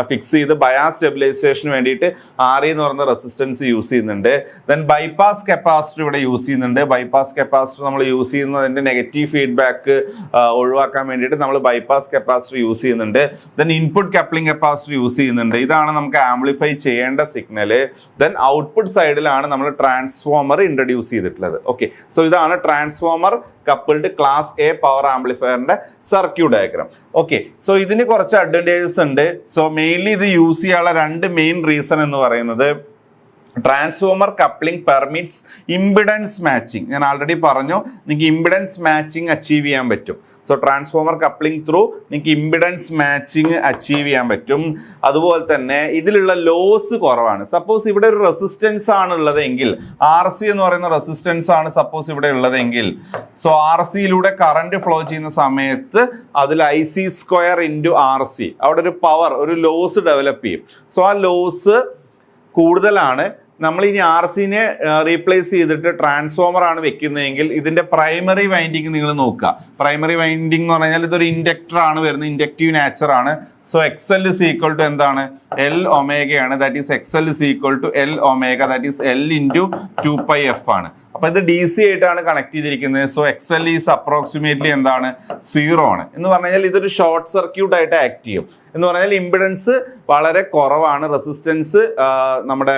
A: ഫിക്സ് ചെയ്ത് ബയാസ് സ്റ്റെബിലൈസേഷന് വേണ്ടിയിട്ട് RE എന്ന് പറയുന്ന റെസിസ്റ്റൻസ് യൂസ് ചെയ്യുന്നുണ്ട്. ദെൻ ബൈപ്പാസ് കപ്പാസിറ്റർ ഇവിടെ യൂസ് ചെയ്യുന്നുണ്ട്. ബൈപ്പാസ് കപ്പാസിറ്റർ നമ്മൾ യൂസ് ചെയ്യുന്നതിന്റെ നെഗറ്റീവ് ഫീഡ്ബാക്ക് ഒഴിവാക്കാൻ വേണ്ടിയിട്ട് നമ്മൾ ബൈപ്പാസ് കപ്പാസിറ്റർ യൂസ് ചെയ്യുന്നുണ്ട്. Then input coupling capacitor use ചെയ്യുന്നുണ്ട്. ഇതാണ് നമുക്ക് ആംപ്ലിഫൈ ചെയ്യേണ്ട സിഗ്നല്. ദെൻ ഔട്ട്പുട്ട് സൈഡിലാണ് നമ്മൾ ട്രാൻസ്ഫോമർ ഇൻട്രൊഡ്യൂസ് ചെയ്തിട്ടുള്ളത്. ഓക്കെ, സോ ഇതാണ് transformer coupled class A power ആംപ്ലിഫയറിന്റെ സർക്യൂട്ട് ഡയഗ്രാം. ഓക്കെ, സോ ഇതിന് കുറച്ച് അഡ്വാൻറ്റേജസ് ഉണ്ട്. സോ മെയിൻലി ഇത് യൂസ് ചെയ്യാനുള്ള രണ്ട് മെയിൻ റീസൺ എന്ന് പറയുന്നത് transformer coupling permits impedance matching. ഞാൻ ആൾറെഡി പറഞ്ഞു, നിങ്ങൾക്ക് ഇമ്പിഡൻസ് മാച്ചിങ് അച്ചീവ് ചെയ്യാൻ പറ്റും. സോ ട്രാൻസ്ഫോമർ കപ്ലിംഗ് ത്രൂ നിങ്ങൾക്ക് ഇമ്പിഡൻസ് മാച്ചിങ് അച്ചീവ് ചെയ്യാൻ പറ്റും. അതുപോലെ തന്നെ ഇതിലുള്ള ലോസ് കുറവാണ്. സപ്പോസ് ഇവിടെ ഒരു റെസിസ്റ്റൻസ് ആണ് ഉള്ളതെങ്കിൽ, RC എന്ന് പറയുന്ന റെസിസ്റ്റൻസ് ആണ് സപ്പോസ് ഇവിടെ ഉള്ളതെങ്കിൽ, സോ RCയിലൂടെ കറണ്ട് ഫ്ലോ ചെയ്യുന്ന സമയത്ത് അതിൽ IC² RC അവിടെ ഒരു പവർ, ഒരു ലോസ് ഡെവലപ്പ് ചെയ്യും. സോ ആ ലോസ് കൂടുതലാണ്. നമ്മൾ ഇനി RCനെ റീപ്ലേസ് ചെയ്തിട്ട് ട്രാൻസ്ഫോമർ ആണ് വെക്കുന്നതെങ്കിൽ ഇതിന്റെ പ്രൈമറി വൈൻഡിങ് നിങ്ങൾ നോക്കുക. പ്രൈമറി വൈൻഡിങ് എന്ന് പറഞ്ഞാൽ ഇതൊരു ഇൻഡക്ടർ ആണ് വരുന്നത്, ഇൻഡക്റ്റീവ് നേച്ചർ ആണ്. So XL is equal to എന്താണ്, L ഒമേഗയാണ്. That is XL is equal to L omega, that is L into 2πf ആണ്. അപ്പൊ ഇത് DC ആയിട്ടാണ് കണക്ട് ചെയ്തിരിക്കുന്നത്. സോ XL ഈസ് അപ്രോക്സിമേറ്റ്ലി എന്താണ്, 0 ആണ്. എന്ന് പറഞ്ഞു കഴിഞ്ഞാൽ ഇതൊരു ഷോർട്ട് സർക്യൂട്ട് ആയിട്ട് ആക്ട് ചെയ്യും. എന്ന് പറഞ്ഞാൽ ഇമ്പിഡൻസ് വളരെ കുറവാണ്. റെസിസ്റ്റൻസ് നമ്മുടെ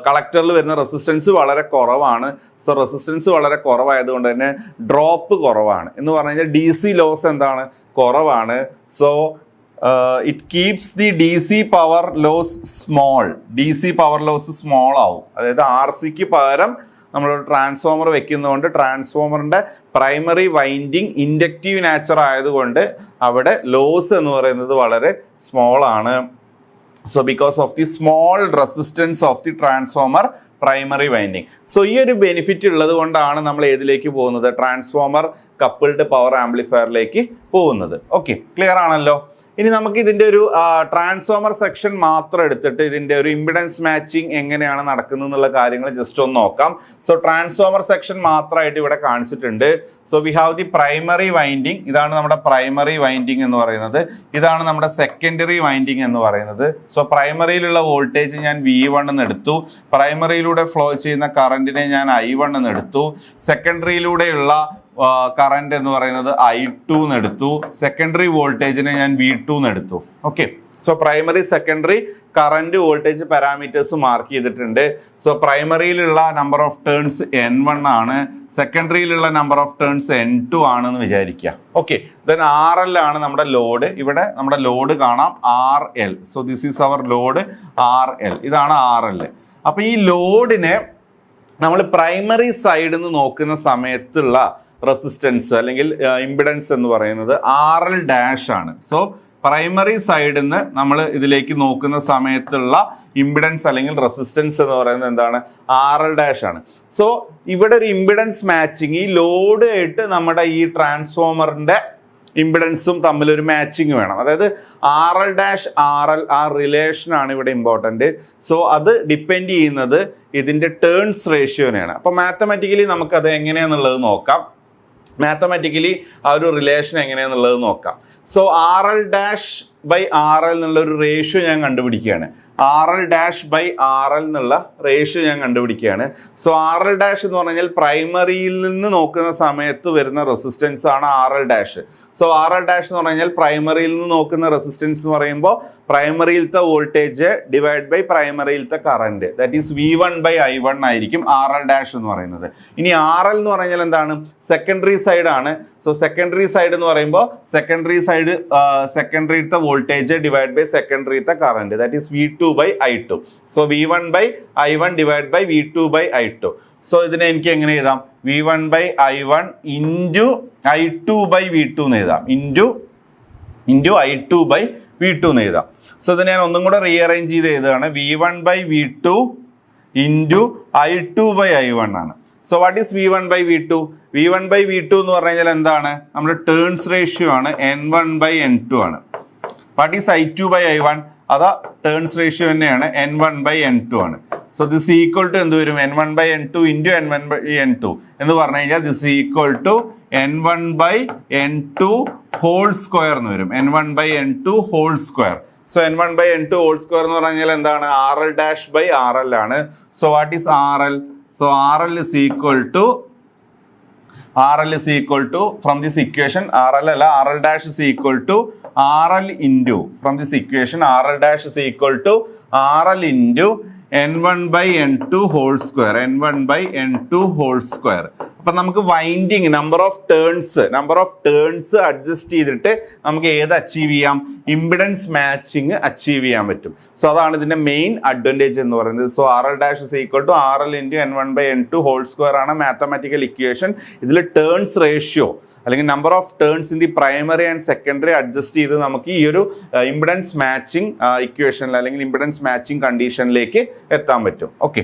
A: കളക്ടറിൽ വരുന്ന റെസിസ്റ്റൻസ് വളരെ കുറവാണ്. സോ റെസിസ്റ്റൻസ് വളരെ കുറവായതുകൊണ്ട് തന്നെ ഡ്രോപ്പ് കുറവാണ്. എന്ന് പറഞ്ഞു കഴിഞ്ഞാൽ DC ലോസ് എന്താണ്, കുറവാണ്. So it keeps the DC power loss small. DC power loss small ആവും. അതായത് RCക്ക് പകരം നമ്മളൊരു ട്രാൻസ്ഫോമർ വെക്കുന്നതുകൊണ്ട് ട്രാൻസ്ഫോമറിന്റെ പ്രൈമറി വൈൻഡിങ് ഇൻഡക്റ്റീവ് നേച്ചർ ആയതുകൊണ്ട് അവിടെ ലോസ് എന്ന് പറയുന്നത് വളരെ സ്മോൾ ആണ്. So because of the small resistance of the transformer, primary winding. So ഈ ഒരു ബെനിഫിറ്റ് ഉള്ളത് കൊണ്ടാണ് നമ്മൾ ഏതിലേക്ക് പോകുന്നത്, ട്രാൻസ്ഫോമർ കപ്പിൾഡ് പവർ ആംപ്ലിഫയറിലേക്ക് പോകുന്നത്. ഓക്കെ, ക്ലിയർ ആണല്ലോ. ഇനി നമുക്ക് ഇതിന്റെ ഒരു ട്രാൻസ്ഫോമർ സെക്ഷൻ മാത്രം എടുത്തിട്ട് ഇതിന്റെ ഒരു ഇമ്പിഡൻസ് മാച്ചിങ് എങ്ങനെയാണ് നടക്കുന്നത് എന്നുള്ള കാര്യങ്ങൾ ജസ്റ്റ് ഒന്ന് നോക്കാം. സോ ട്രാൻസ്ഫോമർ സെക്ഷൻ മാത്രമായിട്ട് ഇവിടെ കാണിച്ചിട്ടുണ്ട്. So we have the primary winding, ഇതാണ് നമ്മുടെ പ്രൈമറി വൈൻഡിങ് എന്ന് പറയുന്നത്. ഇതാണ് നമ്മുടെ സെക്കൻഡറി വൈൻഡിങ് എന്ന് പറയുന്നത്. സോ പ്രൈമറിയിലുള്ള വോൾട്ടേജ് ഞാൻ V1 എന്ന് എടുത്തു, പ്രൈമറിയിലൂടെ ഫ്ലോ ചെയ്യുന്ന കറന്റിനെ ഞാൻ I1 എന്ന് എടുത്തു, സെക്കൻഡറിയിലൂടെയുള്ള കറന്റ് എന്ന് പറയുന്നത് I2 എന്ന് എടുത്തു, സെക്കൻഡറി വോൾട്ടേജിനെ ഞാൻ V2 എന്ന് എടുത്തു. Okay, so primary secondary current voltage parameters mark ചെയ്തിട്ടുണ്ട്. സോ പ്രൈമറിയിലുള്ള നമ്പർ ഓഫ് ടേൺസ് N1 ആണ്, സെക്കൻഡറിയിലുള്ള നമ്പർ ഓഫ് ടേൺസ് N2 ആണെന്ന് വിചാരിക്കുക. ഓക്കെ, ദെൻ RL ആണ് നമ്മുടെ ലോഡ്. ഇവിടെ നമ്മുടെ ലോഡ് കാണാം RL. So this is our load RL, ഇതാണ് RL. അപ്പൊ ഈ ലോഡിനെ നമ്മൾ പ്രൈമറി സൈഡിൽ നിന്ന് നോക്കുന്ന സമയത്തുള്ള റെസിസ്റ്റൻസ് അല്ലെങ്കിൽ ഇമ്പിഡൻസ് എന്ന് പറയുന്നത് RL ഡാഷ് ആണ്. സോ പ്രൈമറി സൈഡിൽ നിന്ന് നമ്മൾ ഇതിലേക്ക് നോക്കുന്ന സമയത്തുള്ള ഇമ്പിഡൻസ് അല്ലെങ്കിൽ റെസിസ്റ്റൻസ് എന്ന് പറയുന്നത് എന്താണ്, RL ഡാഷ് ആണ്. സോ ഇവിടെ ഒരു ഇമ്പിഡൻസ് മാച്ചിങ്, ഈ ലോഡ് ആയിട്ട് നമ്മുടെ ഈ ട്രാൻസ്ഫോമറിന്റെ ഇമ്പിഡൻസും തമ്മിലൊരു മാച്ചിങ് വേണം. അതായത് RL ഡാഷ് RL, ആ റിലേഷൻ ആണ് ഇവിടെ ഇമ്പോർട്ടൻറ്റ്. സോ അത് ഡിപ്പെൻഡ് ചെയ്യുന്നത് ഇതിന്റെ ടേൺസ് റേഷ്യോനെയാണ്. അപ്പൊ മാത്തമാറ്റിക്കലി നമുക്കത് എങ്ങനെയാന്നുള്ളത് നോക്കാം. മാത്തമാറ്റിക്കലി ആ ഒരു റിലേഷൻ എങ്ങനെയാന്നുള്ളത് നോക്കാം. So RL dash by RL എന്നുള്ള ഒരു റേഷ്യോ ഞാൻ കണ്ടുപിടിക്കുകയാണ്. RL ഡാഷ് ബൈ RL എന്നുള്ള റേഷ്യോ ഞാൻ കണ്ടുപിടിക്കുകയാണ്. സോ RL ഡാഷ് എന്ന് പറഞ്ഞാൽ പ്രൈമറിയിൽ നിന്ന് നോക്കുന്ന സമയത്ത് വരുന്ന റെസിസ്റ്റൻസ് ആണ് RL dash. So RL dash എന്ന് പറഞ്ഞാൽ പ്രൈമറിയിൽ നിന്ന് നോക്കുന്ന റെസിസ്റ്റൻസ് എന്ന് പറയുമ്പോൾ പ്രൈമറിയിലത്തെ വോൾട്ടേജ് ഡിവൈഡ് ബൈ പ്രൈമറിയിലത്തെ current, that is V1 by I1 ആയിരിക്കും RL ഡാഷ് എന്ന് പറയുന്നത്. ഇനി RL എന്ന് പറഞ്ഞാൽ എന്താണ്, സെക്കൻഡറി സൈഡ് ആണ്. സോ സെക്കൻഡറി സൈഡ് എന്ന് പറയുമ്പോൾ സെക്കൻഡറി സൈഡ് സെക്കൻഡറിയിലത്തെ വോൾട്ടേജ് ഡിവൈഡ് ബൈ സെക്കൻഡറിയിലത്തെ current, that is V2 by I2. So V1 by I1 divide by V2 by I2. So ഇതിനെ എനിക്ക് എങ്ങനെ എഴുതാം, V1 by I1 into I2 by V2 എന്ന് എഴുതാം, ഇൻറ്റു I2 ബൈ V2 എന്ന് എഴുതാം. സോ ഇത് ഞാൻ ഒന്നും കൂടെ റീഅറേഞ്ച് ചെയ്ത് എഴുതുകയാണ്. V1 by V2 into I2 by I1 ആണ്. So what is V1 by V2? V1 by V2 എന്ന് പറഞ്ഞു കഴിഞ്ഞാൽ എന്താണ്, നമ്മുടെ ടേൺസ് റേഷ്യോ ആണ്, N1 ബൈ N2 ആണ്. What is I2 by I1? അതാ ടേൺസ് റേഷ്യോ തന്നെയാണ്, N1 ബൈ N2 ആണ്. സോ ദിസ് ഈക്വൽ ടു എന്ത് വരും, N1 by N2 into N1 by N2 എന്ന് പറഞ്ഞു കഴിഞ്ഞാൽ this equal to N1 by N2 whole square എന്ന് വരും, N1 by N2 whole square. So N1 by N2 whole square എന്ന് പറഞ്ഞാൽ എന്താണ്, RL ഡാഷ് ബൈ RL ആണ്. So what is RL? So RL is equal to from this equation RL അല്ല, RL dash is equal to RL into, from this equation RL dash is equal to RL into N1 by N2 whole square, N1 by N2 whole square. അപ്പൊ നമുക്ക് winding number of turns adjust ചെയ്തിട്ട് നമുക്ക് ഏത് achieve ചെയ്യാം, impedance matching achieve ചെയ്യാൻ പറ്റും. So അതാണ് ഇതിന്റെ മെയിൻ അഡ്വാൻറ്റേജ് എന്ന് പറയുന്നത്. So RL dash is equal to RL into N1 by N2 whole square ആണ് മാത്തമാറ്റിക്കൽ ഇക്വേഷൻ. ഇതിൽ ടേൺസ് റേഷ്യോ അല്ലെങ്കിൽ number of turns in the primary and secondary adjust ചെയ്ത് നമുക്ക് ഈ ഒരു ഇമ്പിഡൻസ് മാച്ചിങ് ഇക്വേഷനിൽ അല്ലെങ്കിൽ ഇമ്പിഡൻസ് മാച്ചിങ് കണ്ടീഷനിലേക്ക് എത്താൻ പറ്റും. ഓക്കെ,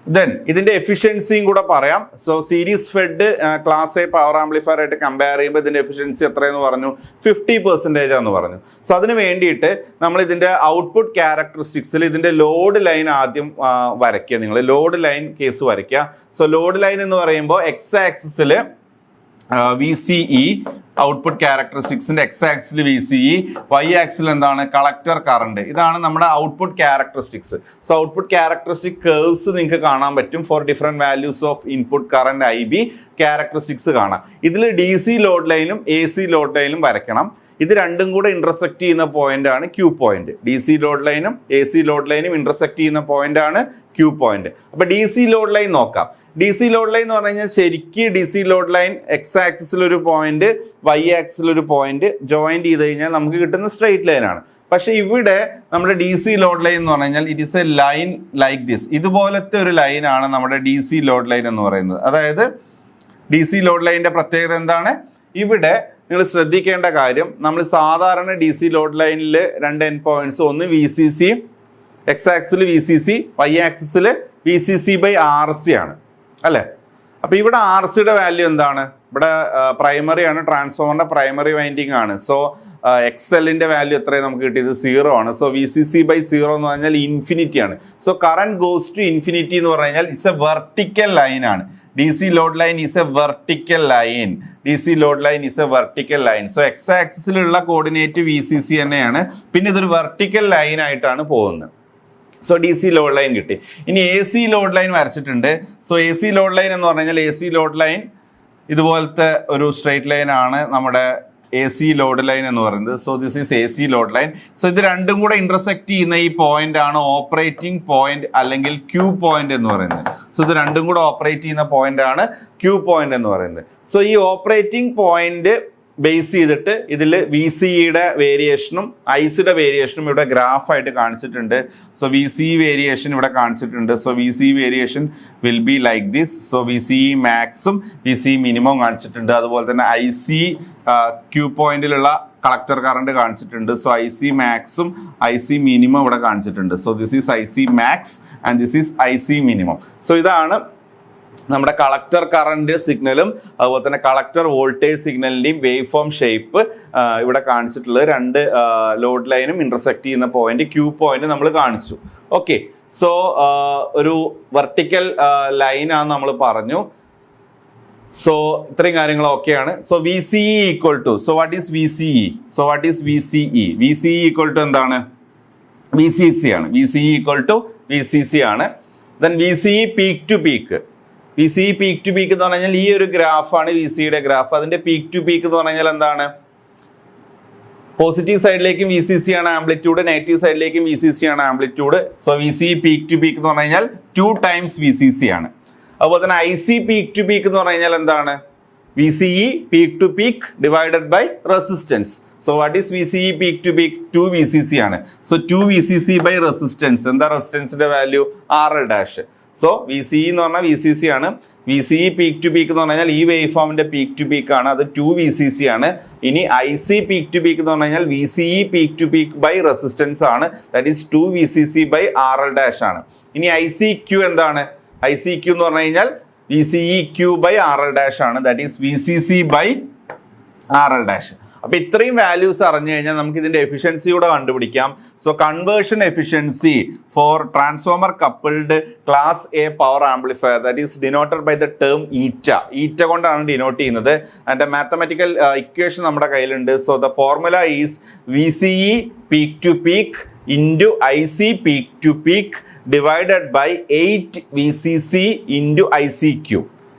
A: ദെൻ ഇതിന്റെ എഫിഷ്യൻസിയും കൂടെ പറയാം. So series fed class A power amplifier ആയിട്ട് കമ്പയർ ചെയ്യുമ്പോൾ ഇതിന്റെ എഫിഷ്യൻസി എത്രയെന്ന് പറഞ്ഞു, 50% ആണെന്ന് പറഞ്ഞു. സോ അതിന് വേണ്ടിയിട്ട് നമ്മൾ ഇതിന്റെ ഔട്ട്പുട്ട് ക്യാരക്ടറിസ്റ്റിക്സിൽ ഇതിന്റെ ലോഡ് ലൈൻ ആദ്യം വരയ്ക്കുക. നിങ്ങൾ ലോഡ് ലൈൻ കേസ് വരയ്ക്കുക. സോ ലോഡ് ലൈൻ എന്ന് പറയുമ്പോൾ എക്സ് ആക്സിസിൽ VCE, ഔട്ട്പുട്ട് ക്യാരക്ടറിസ്റ്റിക്സിന്റെ എക്സ് ആക്സിൽ VCE, വൈ ആക്സിൽ എന്താണ്, കളക്ടർ കറണ്ട്. ഇതാണ് നമ്മുടെ output characteristics. So output characteristic curves നിങ്ങൾക്ക് കാണാൻ പറ്റും for different values of input current IB characteristics കാണാം. ഇതിൽ DC ലോഡ് ലൈനും AC ലോഡ് ലൈനും വരയ്ക്കണം. ഇത് രണ്ടും കൂടെ ഇന്റർസെക്ട് ചെയ്യുന്ന പോയിന്റ് ആണ് Q പോയിന്റ്. DC ലോഡ് ലൈനും AC ലോഡ് ലൈനും ഇന്റർസെക്ട് ചെയ്യുന്ന പോയിന്റ് ആണ് Q പോയിന്റ്. അപ്പൊ DC ലോഡ് ലൈൻ നോക്കാം. DC ലോഡ് ലൈൻ എന്ന് പറഞ്ഞു കഴിഞ്ഞാൽ ശരിക്കും DC ലോഡ് ലൈൻ എക്സ് ആക്സിസിൽ ഒരു പോയിന്റ്, വൈ ആക്സിൽ ഒരു പോയിന്റ് ജോയിൻ ചെയ്ത് കഴിഞ്ഞാൽ നമുക്ക് കിട്ടുന്ന സ്ട്രെയിറ്റ് ലൈൻ ആണ്. പക്ഷെ ഇവിടെ നമ്മുടെ DC ലോഡ് ലൈൻ എന്ന് പറഞ്ഞു കഴിഞ്ഞാൽ it is A line like this. ഇതുപോലത്തെ ഒരു ലൈനാണ് നമ്മുടെ DC ലോഡ് ലൈൻ എന്ന് പറയുന്നത്. അതായത് DC ലോഡ് ലൈനിന്റെ പ്രത്യേകത എന്താണ്, ഇവിടെ നിങ്ങൾ ശ്രദ്ധിക്കേണ്ട കാര്യം, നമ്മൾ സാധാരണ DC ലോഡ് ലൈനിൽ രണ്ട് എൻഡ് പോയിന്റ്സ്, ഒന്ന് VCC, എക്സ് ആക്സിൽ VCC, വൈ ആക്സിസിൽ VCC/RC ആണ് അല്ലേ? അപ്പൊ ഇവിടെ RCയുടെ വാല്യൂ എന്താണ്? ഇവിടെ പ്രൈമറി ആണ്, ട്രാൻസ്ഫോമറിന്റെ പ്രൈമറി വൈൻഡിങ് ആണ്. സോ XLന്റെ വാല്യൂ എത്രയാണ് നമുക്ക് കിട്ടിയത്? 0 ആണ്. സോ VCC/0 എന്ന് പറഞ്ഞാൽ ഇൻഫിനിറ്റി ആണ്. So current goes to infinity എന്ന് പറഞ്ഞു കഴിഞ്ഞാൽ ഇറ്റ്സ് എ വെർട്ടിക്കൽ ലൈൻ ആണ്. DC load line is a vertical line. DC load line is a vertical line. So X ആക്സിസിലുള്ള കോർഡിനേറ്റ് VCC തന്നെയാണ്. പിന്നെ ഇതൊരു വെർട്ടിക്കൽ ലൈൻ ആയിട്ടാണ് പോകുന്നത്. സോ DC ലോഡ് ലൈൻ കിട്ടി. ഇനി AC ലോഡ് ലൈൻ വരച്ചിട്ടുണ്ട്. സോ AC ലോഡ് ലൈൻ എന്ന് പറഞ്ഞു കഴിഞ്ഞാൽ AC ലോഡ് ലൈൻ ഇതുപോലത്തെ ഒരു സ്ട്രെയിറ്റ് ലൈൻ ആണ് നമ്മുടെ AC ലോഡ് ലൈൻ എന്ന് പറയുന്നത്. So this is AC load line. So ഇത് രണ്ടും കൂടെ ഇന്റർസെക്ട് ചെയ്യുന്ന ഈ പോയിന്റ് ആണ് ഓപ്പറേറ്റിംഗ് പോയിന്റ് അല്ലെങ്കിൽ Q പോയിന്റ് എന്ന് പറയുന്നത്. സോ ഇത് രണ്ടും കൂടെ ഓപ്പറേറ്റ് ചെയ്യുന്ന പോയിന്റ് ആണ് Q പോയിന്റ് എന്ന് പറയുന്നത്. സോ ഈ ഓപ്പറേറ്റിംഗ് പോയിന്റ് ബേസ് ചെയ്തിട്ട് ഇതിൽ VCEയുടെ വേരിയേഷനും ICയുടെ വേരിയേഷനും ഇവിടെ ഗ്രാഫായിട്ട് കാണിച്ചിട്ടുണ്ട്. സോ VCE വേരിയേഷൻ ഇവിടെ കാണിച്ചിട്ടുണ്ട്. So VCE variation will be like this. So VCE മാക്സും VCE മിനിമം കാണിച്ചിട്ടുണ്ട്. അതുപോലെ തന്നെ IC Q പോയിന്റിലുള്ള കളക്ടർ കറണ്ട് കാണിച്ചിട്ടുണ്ട്. സോ IC മാക്സും IC മിനിമം ഇവിടെ കാണിച്ചിട്ടുണ്ട്. So this is IC max and this is IC minimum. So ഇതാണ് നമ്മുടെ കളക്ടർ കറന്റ് സിഗ്നലും അതുപോലെ തന്നെ കളക്ടർ വോൾട്ടേജ് സിഗ്നലിന്റെയും വേവ് ഫോം ഷേപ്പ് ഇവിടെ കാണിച്ചിട്ടുള്ളത്. രണ്ട് ലോഡ് ലൈനും ഇന്റർസെക്ട് ചെയ്യുന്ന പോയിന്റ് Q പോയിന്റ് നമ്മൾ കാണിച്ചു. ഓക്കെ, സോ ഒരു വെർട്ടിക്കൽ ലൈനാന്ന് നമ്മൾ പറഞ്ഞു. സോ ഇത്രയും കാര്യങ്ങൾ ഓക്കെയാണ്. So VCE equal to, so what is VCE? So what is VCE? VCE equal to എന്താണ്? VCC ആണ്. VCE ഈക്വൽ ടു VCC ആണ്. Then VCE peak to peak. VCE peak to peak എന്ന് പറഞ്ഞു കഴിഞ്ഞാൽ ഈ ഒരു ഗ്രാഫാണ് VCയുടെ ഗ്രാഫ്. അതിന്റെ പീക്ക് ടു പീക്ക് എന്ന് പറഞ്ഞു കഴിഞ്ഞാൽ എന്താണ്? പോസിറ്റീവ് സൈഡിലേക്കും VCC ആണ് ആംപ്ലിറ്റ്യൂഡ്, നെഗറ്റീവ് സൈഡിലേക്കും VCC ആണ് amplitude. So VCE peak to peak എന്ന് പറഞ്ഞു കഴിഞ്ഞാൽ 2 times VCC ആണ്. അതുപോലെ തന്നെ IC പീക്ക് ടു പീക്ക് എന്ന് പറഞ്ഞു കഴിഞ്ഞാൽ എന്താണ്? VCE peak to peak divided by resistance. So what is VCE peak to peak? 2 VCC ആണ്. So 2 VCC by resistance. എന്താ റെസിസ്റ്റൻസിന്റെ വാല്യൂ? RL'. സോ VCE എന്ന് പറഞ്ഞാൽ VCC ആണ്. VCE പീക്ക് ടു പീക്ക് എന്ന് പറഞ്ഞു കഴിഞ്ഞാൽ ഈ വേവ് ഫോമിന്റെ പീക്ക് ടു പീക്ക് ആണ്, അത് 2 VCC ആണ്. ഇനി IC പീക്ക് ടു പീക്ക് എന്ന് പറഞ്ഞു കഴിഞ്ഞാൽ VCE peak to peak by resistance ആണ്, that is 2 VCC by RL' ആണ്. ഇനി ICQ എന്താണ്? ICQ എന്ന് പറഞ്ഞു കഴിഞ്ഞാൽ VCEQ ബൈ RL' ആണ്, that is VCC by RL'. അപ്പൊ ഇത്രയും വാല്യൂസ് അറിഞ്ഞു കഴിഞ്ഞാൽ നമുക്ക് ഇതിന്റെ എഫിഷ്യൻസി കൂടെ കണ്ടുപിടിക്കാം. So conversion efficiency for transformer coupled class A power amplifier, that is denoted by the term eta. Eta കൊണ്ടാണ് ഡിനോട്ട് ചെയ്യുന്നത്. ആൻഡ് മാത്തമാറ്റിക്കൽ ഇക്വേഷൻ നമ്മുടെ കയ്യിലുണ്ട്. So the formula is VCE peak to peak into IC peak to peak divided by 8 VCC into ICQ.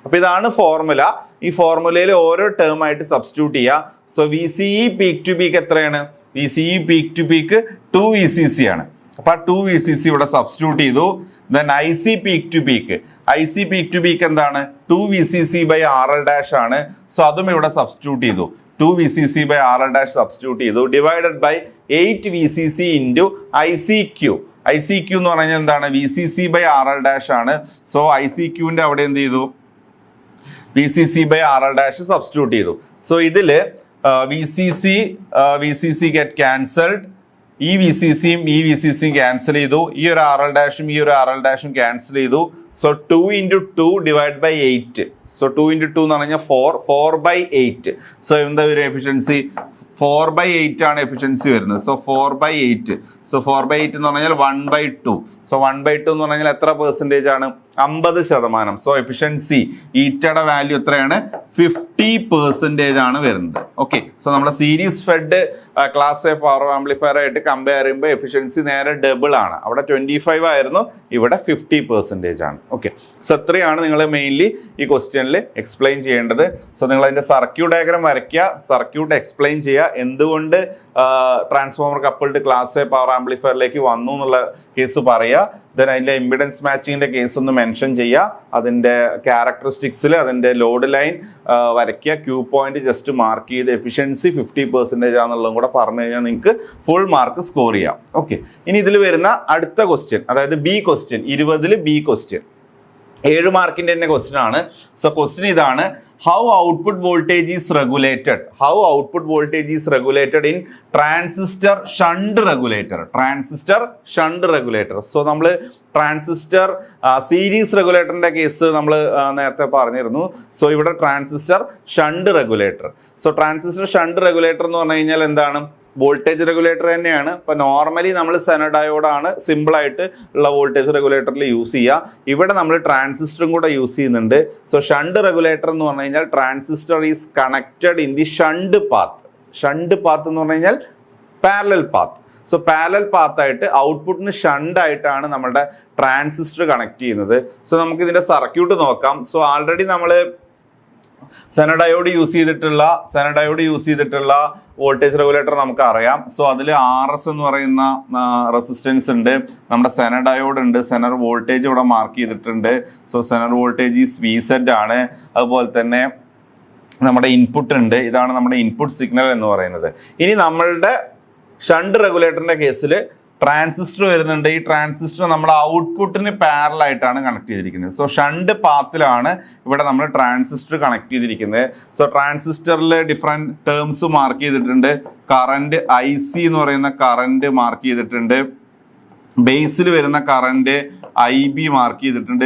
A: അപ്പൊ ഇതാണ് formula. ഈ ഫോർമുലയിൽ ഓരോ term ആയിട്ട് സബ്സ്റ്റിറ്റ്യൂട്ട് ചെയ്യുക. So VCE peak to peak എത്രയാണ്? VCE peak to peak 2 VCC ആണ്. അപ്പൊ 2 VCC ഇവിടെ സബ്സ്റ്റിറ്റ്യൂട്ട് ചെയ്തു. Then IC peak to peak, IC peak to peak എന്താണ്? 2 VCC ബൈ RL' ആണ്. സോ അതും ഇവിടെ സബ്സ്റ്റിറ്റ്യൂട്ട് ചെയ്തു. 2 VCC ബൈ RL' സബ്സ്റ്റിറ്റ്യൂട്ട് ചെയ്തു. Divided by 8 VCC into ICQ. ICQ എന്ന് പറഞ്ഞാൽ എന്താണ്? VCC ബൈ RL' ആണ്. സോ ICQന്റെ അവിടെ എന്ത് ചെയ്തു? VCC ബൈ RL' സബ്സ്റ്റിറ്റ്യൂട്ട് ചെയ്തു. സോ ഇതില് VCC ഗെറ്റ് ക്യാൻസൽഡ്. ഈ VCCയും ഈ VCCയും ക്യാൻസൽ ചെയ്തു. ഈ ഒരു RL' ഈ ഒരു RL' ക്യാൻസൽ ചെയ്തു. So 2 into 2 divide by 8. So 2 into 2 എന്ന് പറഞ്ഞാൽ 4 ബൈ 8. സോ എന്താ ഒരു എഫിഷ്യൻസി? 4 ബൈ 8 ആണ് എഫിഷ്യൻസി വരുന്നത്. So 4 by 8. സോ 4 ബൈ 8 എന്ന് പറഞ്ഞാൽ 1/2. സോ 1/2 എന്ന് പറഞ്ഞാൽ എത്ര പെർസെൻറ്റേജ് ആണ്? 50%. സോ എഫിഷ്യൻസി ഈറ്റയുടെ വാല്യൂ എത്രയാണ്? 50% ആണ് വരുന്നത്. ഓക്കെ, സോ നമ്മുടെ series fed class A power amplifier ആയിട്ട് കമ്പയർ ചെയ്യുമ്പോൾ എഫിഷ്യൻസി നേരെ ഡബിൾ ആണ്. അവിടെ 25 ആയിരുന്നു, ഇവിടെ 50% ആണ്. ഓക്കെ, സോ ഇത്രയാണ് നിങ്ങൾ മെയിൻലി ഈ ക്വസ്റ്റ്യനിൽ എക്സ്പ്ലെയിൻ ചെയ്യേണ്ടത്. സോ നിങ്ങൾ അതിന്റെ സർക്യൂട്ട് ഡയഗ്രാം വരയ്ക്കുക, സർക്യൂട്ട് എക്സ്പ്ലെയിൻ ചെയ്യുക, എന്തുകൊണ്ട് transformer coupled class A power ആംപ്ലിഫയറിലേക്ക് വന്നു എന്നുള്ള കേസ് പറയുക. ദെൻ അതിന്റെ ഇമ്പിഡൻസ് മാച്ചിങ്ങിന്റെ കേസ് ഒന്ന് മെൻഷൻ ചെയ്യുക, അതിന്റെ ക്യാരക്ടറിസ്റ്റിക്സിൽ അതിന്റെ ലോഡ് ലൈൻ വരയ്ക്കുക, Q പോയിന്റ് ജസ്റ്റ് മാർക്ക് ചെയ്ത് എഫിഷ്യൻസി 50% ആണെന്നുള്ളതും കൂടെ പറഞ്ഞു കഴിഞ്ഞാൽ നിങ്ങൾക്ക് ഫുൾ മാർക്ക് സ്കോർ ചെയ്യാം. ഓക്കെ, ഇനി ഇതിൽ വരുന്ന അടുത്ത ക്വസ്റ്റ്യൻ, അതായത് B ക്വസ്റ്റ്യൻ, 20 B ക്വസ്റ്റ്യൻ. 7 മാർക്കിന്റെ തന്നെ ക്വസ്റ്റ്യൻ ആണ്. സോ ക്വസ്റ്റ്യൻ ഇതാണ്, how output voltage is regulated, how output voltage is regulated in transistor shunt regulator, transistor shunt regulator. So നമ്മൾ ട്രാൻസിസ്റ്റർ സീരീസ് റെഗുലേറ്ററിന്റെ കേസ് നമ്മൾ നേരത്തെ പറഞ്ഞിരുന്നു. സോ ഇവിടെ transistor shunt regulator. So transistor shunt regulator എന്ന് പറഞ്ഞു കഴിഞ്ഞാൽ എന്താണ്, വോൾട്ടേജ് റെഗുലേറ്റർ തന്നെയാണ്. ഇപ്പൊ നോർമലി നമ്മൾ സെനഡയോടാണ് സിമ്പിൾ ആയിട്ട് ഉള്ള വോൾട്ടേജ് റെഗുലേറ്ററിൽ യൂസ് ചെയ്യുക. ഇവിടെ നമ്മൾ ട്രാൻസിസ്റ്ററും കൂടെ യൂസ് ചെയ്യുന്നുണ്ട്. സോ ഷണ്ട് റെഗുലേറ്റർ എന്ന് പറഞ്ഞു കഴിഞ്ഞാൽ transistor is connected in the shunt path. Shunt path എന്ന് പറഞ്ഞു കഴിഞ്ഞാൽ parallel path. So parallel path ആയിട്ട് ഔട്ട്പുട്ടിന് ഷണ്ട് ആയിട്ടാണ് നമ്മുടെ ട്രാൻസിസ്റ്റർ കണക്ട് ചെയ്യുന്നത്. സോ നമുക്ക് ഇതിന്റെ സർക്യൂട്ട് നോക്കാം. സോ ആൾറെഡി നമ്മൾ സെനഡയോഡ് യൂസ് ചെയ്തിട്ടുള്ള വോൾട്ടേജ് റെഗുലേറ്റർ നമുക്ക് അറിയാം. സോ അതിൽ RS എന്ന് പറയുന്ന റെസിസ്റ്റൻസ് ഉണ്ട്, നമ്മുടെ സെനഡയോഡ് ഉണ്ട്, സെനർ വോൾട്ടേജ് ഇവിടെ മാർക്ക് ചെയ്തിട്ടുണ്ട്. So Zener voltage is VZ ആണ്. അതുപോലെ തന്നെ നമ്മുടെ ഇൻപുട്ട് ഉണ്ട്, ഇതാണ് നമ്മുടെ ഇൻപുട്ട് സിഗ്നൽ എന്ന് പറയുന്നത്. ഇനി നമ്മളുടെ ഷണ്ട് റെഗുലേറ്ററിന്റെ കേസിൽ ട്രാൻസിസ്റ്റർ വരുന്നുണ്ട്. ഈ ട്രാൻസിസ്റ്റർ നമ്മുടെ ഔട്ട്പുട്ടിന് പാരലൽ ആയിട്ടാണ് കണക്ട് ചെയ്തിരിക്കുന്നത്. സോ ഷണ്ട് പാത്തിലാണ് ഇവിടെ നമ്മൾ ട്രാൻസിസ്റ്റർ കണക്ട് ചെയ്തിരിക്കുന്നത്. സോ ട്രാൻസിസ്റ്ററിൽ ഡിഫറെന്റ് ടേംസ് മാർക്ക് ചെയ്തിട്ടുണ്ട്. കറന്റ് IC എന്ന് പറയുന്ന കറന്റ് മാർക്ക് ചെയ്തിട്ടുണ്ട്. ബേസിൽ വരുന്ന കറന്റ് IB മാർക്ക് ചെയ്തിട്ടുണ്ട്.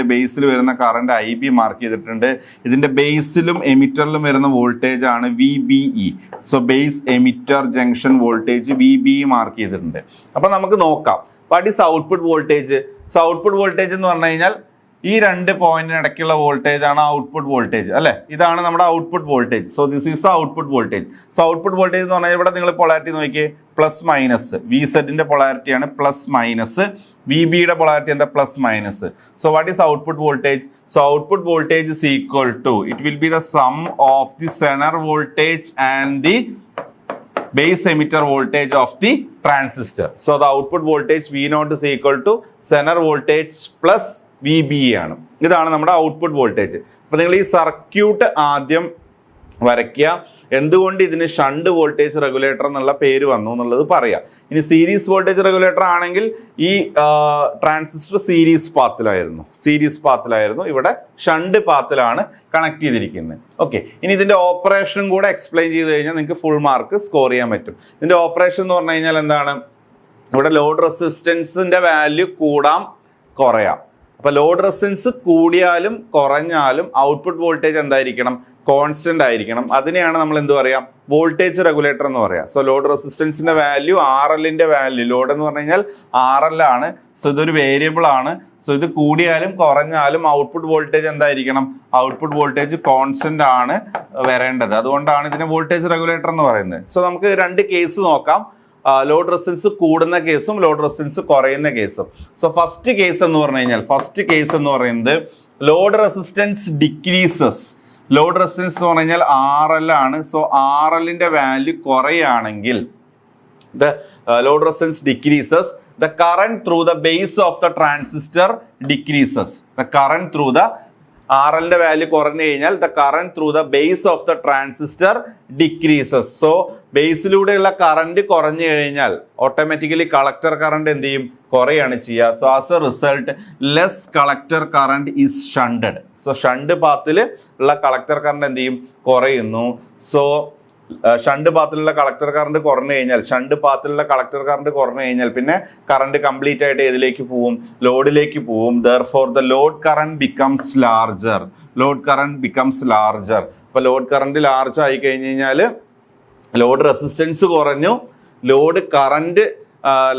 A: ഇതിന്റെ ബേസിലും എമിറ്ററിലും വരുന്ന വോൾട്ടേജ് ആണ് VBE. So base emitter junction voltage VBE mark ചെയ്തിട്ടുണ്ട്. അപ്പൊ നമുക്ക് നോക്കാം, what is output voltage. So output voltage എന്ന് പറഞ്ഞു കഴിഞ്ഞാൽ ഈ 2 പോയിന്റിന് ഇടയ്ക്കുള്ള വോൾട്ടേജ് ആണ് ഔട്ട്പുട്ട് വോൾട്ടേജ് അല്ലെ. ഇതാണ് നമ്മുടെ output voltage. So this is the output voltage. So output voltage എന്ന് പറഞ്ഞാൽ ഇവിടെ നിങ്ങൾ പൊളാരിറ്റി നോക്കിയേ, പ്ലസ് മൈനസ്. VZന്റെ പൊളാരിറ്റിയാണ് പ്ലസ് മൈനസ്, VBയുടെ പൊളാരിറ്റി എന്താ, plus minus. So what is output voltage. So output voltage is equal to, it will be the sum of the zener voltage and the base emitter voltage of the transistor. So the output voltage V0 is equal to zener voltage plus VBE ആണ്. ഇതാണ് നമ്മുടെ output voltage. അപ്പൊ നിങ്ങൾ ഈ circuit ആദ്യം വരയ്ക്കുക. എന്തുകൊണ്ട് ഇതിന് ഷണ്ട് വോൾട്ടേജ് റെഗുലേറ്റർ എന്നുള്ള പേര് വന്നു എന്നുള്ളത് പറയാം. ഇനി സീരീസ് വോൾട്ടേജ് റെഗുലേറ്റർ ആണെങ്കിൽ ഈ ട്രാൻസിസ്റ്റർ സീരീസ് പാത്തിലായിരുന്നു, ഇവിടെ ഷണ്ട് പാത്തിലാണ് കണക്ട് ചെയ്തിരിക്കുന്നത്. ഓക്കെ, ഇനി ഇതിന്റെ ഓപ്പറേഷനും കൂടെ എക്സ്പ്ലെയിൻ ചെയ്ത് കഴിഞ്ഞാൽ നിങ്ങൾക്ക് ഫുൾ മാർക്ക് സ്കോർ ചെയ്യാൻ പറ്റും. ഇതിന്റെ ഓപ്പറേഷൻ എന്ന് പറഞ്ഞു കഴിഞ്ഞാൽ എന്താണ്, ഇവിടെ ലോഡ് റെസിസ്റ്റൻസിന്റെ വാല്യൂ കൂടാം കുറയാം. അപ്പൊ ലോഡ് റെസിസ്റ്റൻസ് കൂടിയാലും കുറഞ്ഞാലും ഔട്ട്പുട്ട് വോൾട്ടേജ് എന്തായിരിക്കണം, കോൺസ്റ്റന്റ് ആയിരിക്കണം. അതിനെയാണ് നമ്മൾ എന്ത് പറയാം, വോൾട്ടേജ് റെഗുലേറ്റർ എന്ന് പറയാം. സോ ലോഡ് റെസിസ്റ്റൻസിന്റെ വാല്യൂ RLന്റെ വാല്യൂ, ലോഡ് എന്ന് പറഞ്ഞു കഴിഞ്ഞാൽ RL ആണ്. സോ ഇതൊരു വേരിയബിൾ ആണ്. സോ ഇത് കൂടിയാലും കുറഞ്ഞാലും ഔട്ട്പുട്ട് വോൾട്ടേജ് എന്തായിരിക്കണം, ഔട്ട്പുട്ട് വോൾട്ടേജ് കോൺസ്റ്റന്റ് ആണ് വരേണ്ടത്. അതുകൊണ്ടാണ് ഇതിനെ വോൾട്ടേജ് റെഗുലേറ്റർ എന്ന് പറയുന്നത്. സോ നമുക്ക് 2 കേസ് നോക്കാം, ലോഡ് റെസിസ്റ്റൻസ് കൂടുന്ന കേസും ലോഡ് റെസിസ്റ്റൻസ് കുറയുന്ന കേസും. സോ ഫസ്റ്റ് കേസ് എന്ന് പറയുന്നത് load resistance decreases. Load resistance എന്ന് പറഞ്ഞു കഴിഞ്ഞാൽ RL ആണ്. സോ RLന്റെ വാല്യൂ കുറയുകയാണെങ്കിൽ the load resistance decreases, the current through the base of the transistor decreases. The current through the RLന്റെ വാല്യൂ കുറഞ്ഞു കഴിഞ്ഞാൽ the current through the base of the transistor decreases. So ബേസിലൂടെയുള്ള current കുറഞ്ഞു കഴിഞ്ഞാൽ automatically collector current എന്ത് ചെയ്യും, കുറയാണ് ചെയ്യുക. So as a result less collector current is shunted. So shunt പാത്തിൽ ഉള്ള കളക്ടർ കറന്റ് എന്ത് ചെയ്യും, കുറയുന്നു. സോ ഷണ്ട് പാത്തിലുള്ള കളക്ടർ കറന്റ് കുറഞ്ഞു കഴിഞ്ഞാൽ പിന്നെ കറന്റ് കംപ്ലീറ്റ് ആയിട്ട് ഏതിലേക്ക് പോവും, ലോഡിലേക്ക് പോവും. Therefore the load current becomes larger. അപ്പൊ ലോഡ് കറന്റ് ലാർജ് ആയി കഴിഞ്ഞു കഴിഞ്ഞാൽ ലോഡ് റെസിസ്റ്റൻസ് കുറഞ്ഞു, ലോഡ് കറന്റ്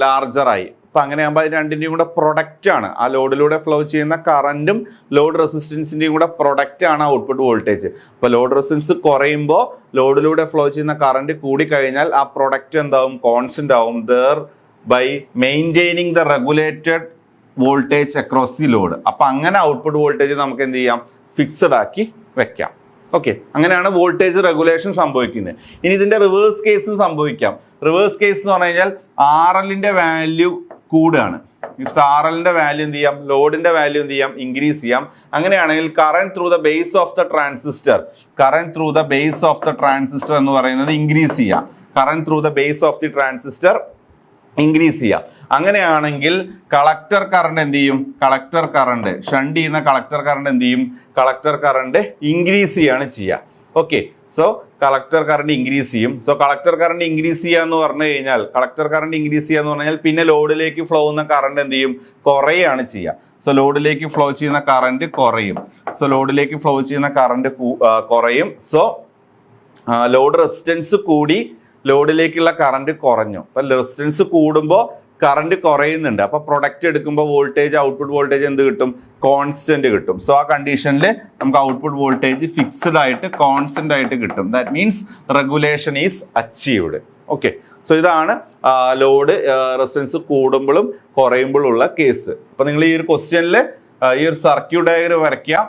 A: ലാർജർ ആയി. അപ്പൊ അങ്ങനെയാകുമ്പോൾ അത് രണ്ടിന്റെയും കൂടെ പ്രൊഡക്റ്റ് ആണ്. ആ ലോഡിലൂടെ ഫ്ലോ ചെയ്യുന്ന കറന്റും ലോഡ് റെസിസ്റ്റൻസിന്റെയും കൂടെ പ്രൊഡക്റ്റ് ആണ് ഔട്ട്പുട്ട് വോൾട്ടേജ്. അപ്പൊ ലോഡ് റെസിസ്റ്റൻസ് കുറയുമ്പോൾ ലോഡിലൂടെ ഫ്ലോ ചെയ്യുന്ന കറന്റ് കൂടി കഴിഞ്ഞാൽ ആ പ്രൊഡക്റ്റ് എന്താവും, കോൺസ്റ്റന്റ് ആവും. Thereby maintaining the regulated voltage across the load. അപ്പൊ അങ്ങനെ ഔട്ട്പുട്ട് വോൾട്ടേജ് നമുക്ക് എന്ത് ചെയ്യാം, ഫിക്സഡ് ആക്കി വെക്കാം. ഓക്കെ, അങ്ങനെയാണ് വോൾട്ടേജ് റെഗുലേഷൻ സംഭവിക്കുന്നത്. ഇനി ഇതിന്റെ റിവേഴ്സ് കേസും സംഭവിക്കാം. റിവേഴ്സ് കേസ് എന്ന് പറഞ്ഞു കഴിഞ്ഞാൽ RLന്റെ വാല്യൂ കൂടുകയാണ്. ഇഫ് RLന്റെ വാല്യൂ എന്ത് ചെയ്യാം, ലോഡിന്റെ വാല്യൂ എന്ത് ചെയ്യാം, ഇൻക്രീസ് ചെയ്യാം. അങ്ങനെയാണെങ്കിൽ current through the base of the transistor എന്ന് പറയുന്നത് ഇൻക്രീസ് ചെയ്യാം. Current through the base of the transistor increase ചെയ്യാം. അങ്ങനെയാണെങ്കിൽ കളക്ടർ കറണ്ട് എന്ത് ചെയ്യും? കളക്ടർ കറണ്ട് ഷണ്ട് ചെയ്യുന്ന കളക്ടർ കറണ്ട് എന്ത് ചെയ്യും? കളക്ടർ കറണ്ട് ഇൻക്രീസ് ചെയ്യാണ് ചെയ്യുക. Okay, so collector current increase ചെയ്യും. സോ കളക്ടർ കറണ്ട് ഇൻക്രീസ് ചെയ്യാന്ന് പറഞ്ഞു കഴിഞ്ഞാൽ പിന്നെ ലോഡിലേക്ക് ഫ്ലോ ചെയ്യുന്ന കറണ്ട് എന്ത് ചെയ്യും? കുറയാണ് ചെയ്യുക. സോ ലോഡിലേക്ക് ഫ്ലോ ചെയ്യുന്ന കറണ്ട് കുറയും. സോ ലോഡ് റെസിസ്റ്റൻസ് കൂടി, ലോഡിലേക്കുള്ള കറണ്ട് കുറഞ്ഞു. അപ്പൊ റെസിസ്റ്റൻസ് കൂടുമ്പോൾ കറണ്ട് കുറയുന്നുണ്ട്. അപ്പൊ പ്രൊഡക്റ്റ് എടുക്കുമ്പോൾ വോൾട്ടേജ്, ഔട്ട്പുട്ട് വോൾട്ടേജ് എന്ത് കിട്ടും? കോൺസ്റ്റന്റ് കിട്ടും. സോ ആ കണ്ടീഷനിൽ നമുക്ക് ഔട്ട്പുട്ട് വോൾട്ടേജ് ഫിക്സ്ഡ് ആയിട്ട് കോൺസ്റ്റന്റ് ആയിട്ട് കിട്ടും. That means regulation is achieved. Okay, so ഇതാണ് ലോഡ് റെസിസ്റ്റൻസ് കൂടുമ്പോഴും കുറയുമ്പോഴും ഉള്ള കേസ്. അപ്പൊ നിങ്ങൾ ഈ ഒരു ക്വസ്റ്റ്യനിൽ ഈ ഒരു സർക്യൂട്ട് ഡയഗ്രം വരയ്ക്കുക.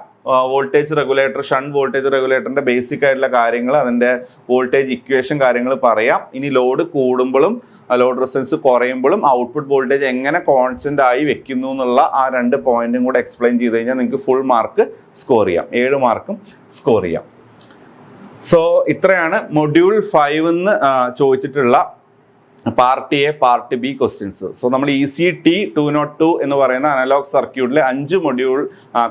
A: വോൾട്ടേജ് റെഗുലേറ്റർ, ഷണ്ട് വോൾട്ടേജ് റെഗുലേറ്ററിന്റെ ബേസിക് ആയിട്ടുള്ള കാര്യങ്ങൾ, അതിന്റെ വോൾട്ടേജ് ഇക്വേഷൻ കാര്യങ്ങൾ പറയാം. ഇനി ലോഡ് കൂടുമ്പോഴും ലോഡ് റെസിസ്റ്റൻസ് കുറയുമ്പോഴും ഔട്ട്പുട്ട് വോൾട്ടേജ് എങ്ങനെ കോൺസ്റ്റന്റ് ആയി വെക്കുന്നു എന്നുള്ള ആ 2 പോയിന്റും കൂടെ എക്സ്പ്ലെയിൻ ചെയ്ത് കഴിഞ്ഞാൽ നിങ്ങൾക്ക് ഫുൾ മാർക്ക് സ്കോർ ചെയ്യാം, 7 മാർക്കും സ്കോർ ചെയ്യാം. സോ ഇത്രയാണ് മൊഡ്യൂൾ 5 ചോദിച്ചിട്ടുള്ള part A, part B questions. So നമ്മൾ ECT 202 എന്ന് പറയുന്ന അനലോഗ് സർക്യൂട്ടിലെ 5 മൊഡ്യൂൾ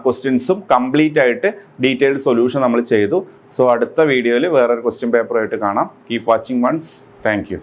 A: ക്വസ്റ്റ്യൻസും കംപ്ലീറ്റ് ആയിട്ട് ഡീറ്റെയിൽഡ് സൊല്യൂഷൻ നമ്മൾ ചെയ്തു. സോ അടുത്ത വീഡിയോയിൽ വേറൊരു ക്വസ്റ്റ്യൻ പേപ്പറായിട്ട് കാണാം. Keep watching once. Thank U.